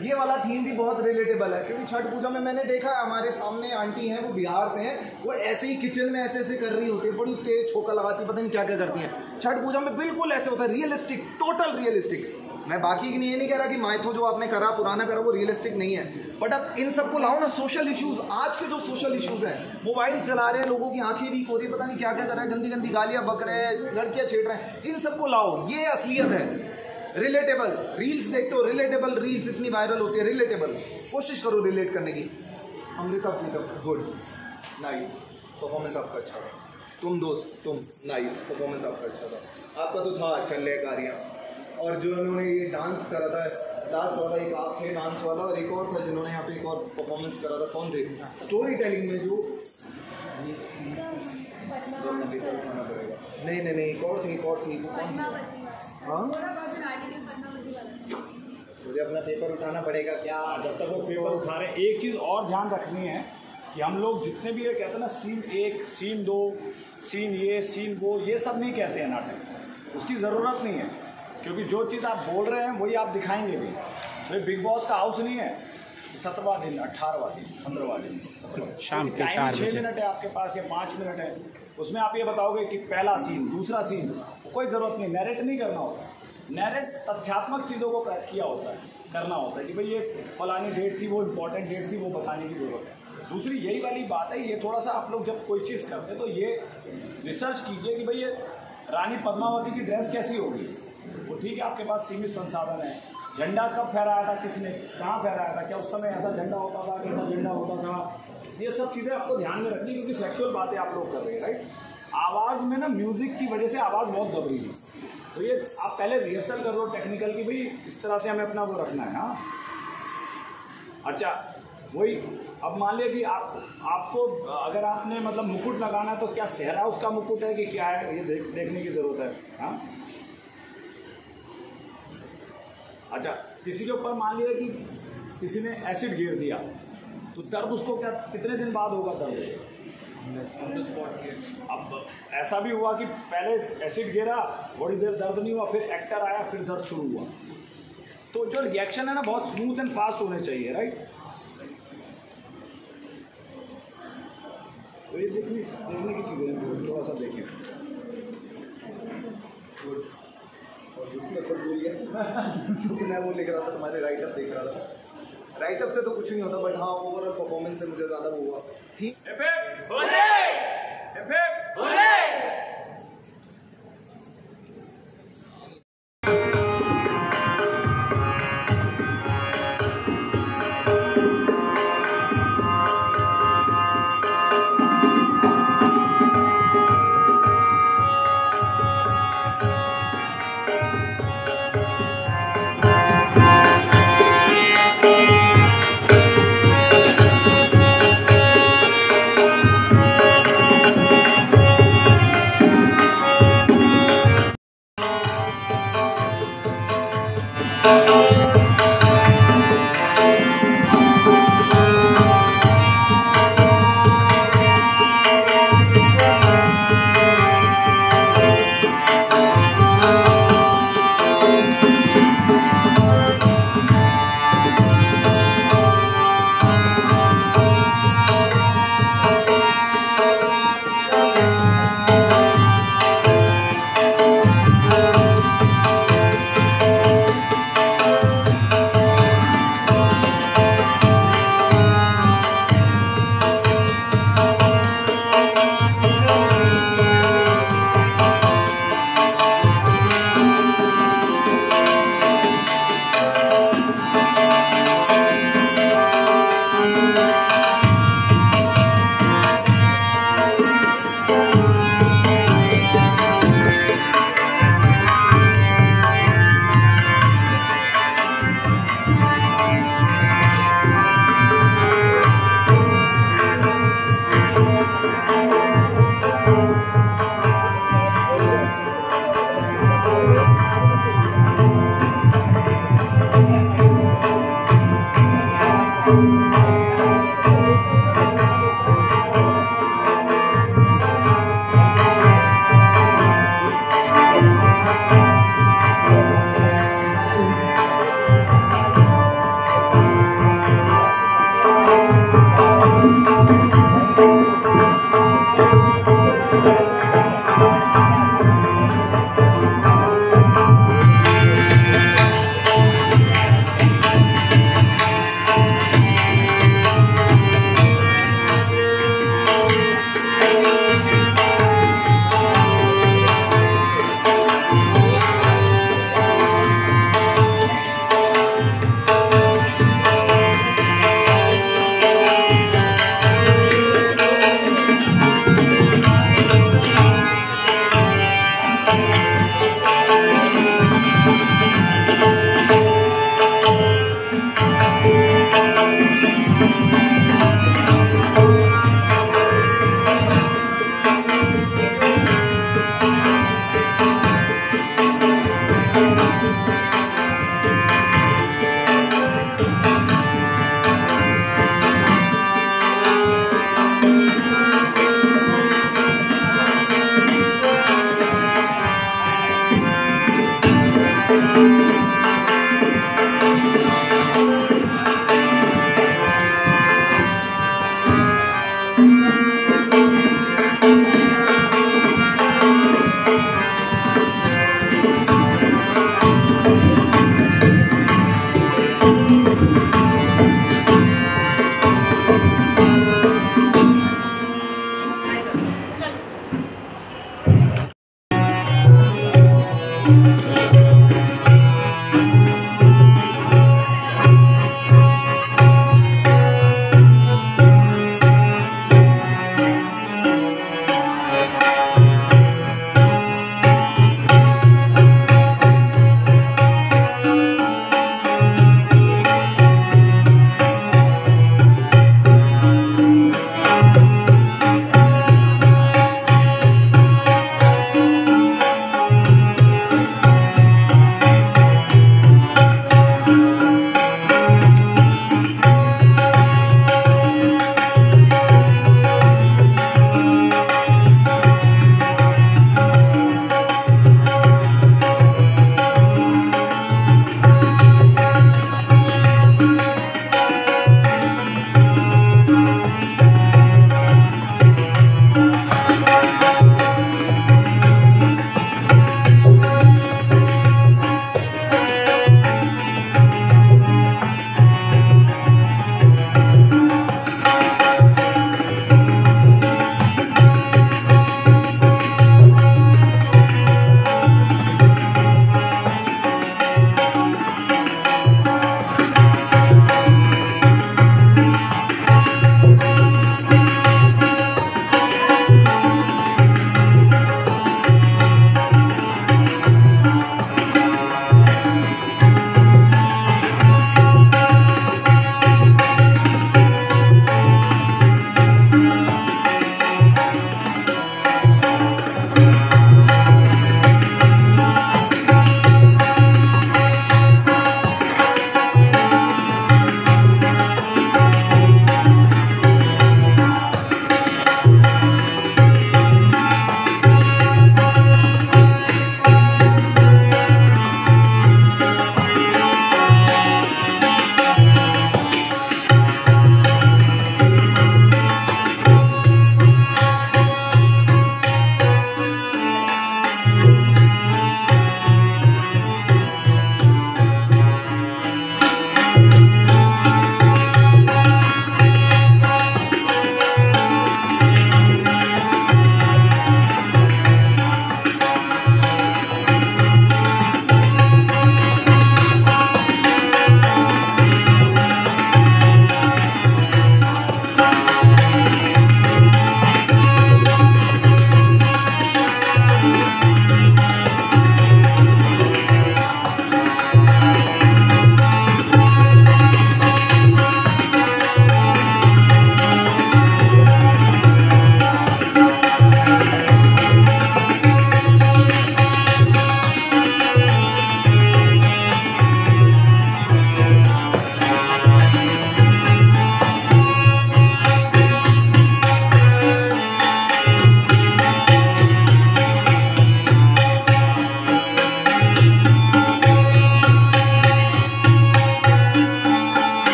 ये वाला थीम भी बहुत रिलेटेबल है। क्योंकि छठ पूजा में मैंने देखा है, हमारे सामने आंटी हैं, वो बिहार से हैं, वो ऐसे ही किचन में ऐसे कर रही होती है, बड़ी तेज छोका लगाती, पता नहीं क्या क्या करती हैं। छठ पूजा में बिल्कुल ऐसे होता है, रियलिस्टिक, टोटल रियलिस्टिक। मैं बाकी की नहीं, ये नहीं कह रहा कि माइथो जो आपने करा, पुराना करा, वो रियलिस्टिक नहीं है, बट अब इन सबको लाओ ना। सोशल इश्यूज, आज के जो सोशल इश्यूज हैं, मोबाइल चला रहे हैं, लोगों की आंखें वीक हो रही है, पता नहीं क्या क्या कर रहे हैं, गंदी गंदी गालियां बक रहे हैं, लड़कियां छेड़ रहे हैं, इन सबको लाओ, ये असलियत है। रिलेटेबल रील्स देखते हो, रिलेटेबल रील्स इतनी वायरल होती है, रिलेटेबल कोशिश करो रिलेट करने की। अमृता गुड, नाइस, परफॉर्मेंस आपका अच्छा था। तुम दोस्त, तुम नाइस, परफॉर्मेंस आपका अच्छा था। आपका तो था चल कार्य। और जो उन्होंने ये डांस करा था लास्ट वाला, एक आप थे डांस वाला, और एक और था जिन्होंने यहाँ पे एक और परफॉर्मेंस करा था। कौन थे? स्टोरी टेलिंग में जो नहीं नहीं नहीं एक और थी, एक और थी, वो कौन थी? हाँ, मुझे अपना पेपर उठाना पड़ेगा क्या? जब तक वो पेपर उठा रहे हैं, एक चीज़ और ध्यान रखनी है कि हम लोग जितने भी ये कहते हैं ना, सीन 1, सीन 2, सीन ये, सीन वो, ये सब नहीं कहते हैं नाटक। उसकी ज़रूरत नहीं है, क्योंकि जो चीज़ आप बोल रहे हैं वही आप दिखाएंगे भी। भाई बिग बॉस का हाउस नहीं है 17वां दिन, 18वां दिन, 15वां दिन, शाम के 4 बजे 6 मिनट है आपके पास या 5 मिनट है, उसमें आप ये बताओगे कि पहला सीन, दूसरा सीन, कोई ज़रूरत नहीं, नैरेट नहीं करना होता। नैरेट तथ्यात्मक चीज़ों को किया होता है, करना होता है कि भाई ये फलानी डेट थी, वो इम्पोर्टेंट डेट थी, वो बताने की ज़रूरत है। दूसरी यही वाली बात है, ये थोड़ा सा आप लोग जब कोई चीज़ करते हैं तो ये रिसर्च कीजिए कि भाई ये रानी पद्मावती की ड्रेस कैसी होगी। वो ठीक है, आपके पास सीमित संसाधन है। झंडा कब फहराया था, किसने कहाँ फहराया था, क्या उस समय ऐसा झंडा होता था, कैसा झंडा होता था, ये सब चीज़ें आपको ध्यान में रखनी, क्योंकि फैक्चुअल बातें आप लोग कर रहे हैं, राइट। आवाज़ में ना म्यूज़िक की वजह से आवाज़ बहुत दब रही है, तो ये आप पहले रिहर्सल कर लो टेक्निकल की, भाई इस तरह से हमें अपना वो रखना है। हाँ, अच्छा, वही अब मान लिया कि आपको अगर आपने मतलब मुकुट लगाना है तो क्या सेहरा उसका मुकुट है कि क्या है, ये देखने की ज़रूरत है। हाँ, अच्छा, किसी के ऊपर मान लिया कि किसी ने एसिड गिर दिया, तो दर्द उसको क्या कितने दिन बाद होगा दर्द? On the spot. अब ऐसा भी हुआ कि पहले एसिड गिरा, थोड़ी देर दर्द नहीं हुआ, फिर एक्टर आया, फिर दर्द शुरू हुआ। तो जो रिएक्शन है ना बहुत स्मूथ एंड फास्ट होने चाहिए, राइट। तो ये देखने की चीज़ें थोड़ा सा देखें। गुड। और दूसरी खुद बोलिए क्योंकि मैं वो लिख रहा था, तुम्हारे राइटअप देख रहा था। राइटअप से तो कुछ नहीं होता, बट हाँ ओवरऑल परफॉर्मेंस से मुझे ज़्यादा वो हुआ। ठीक,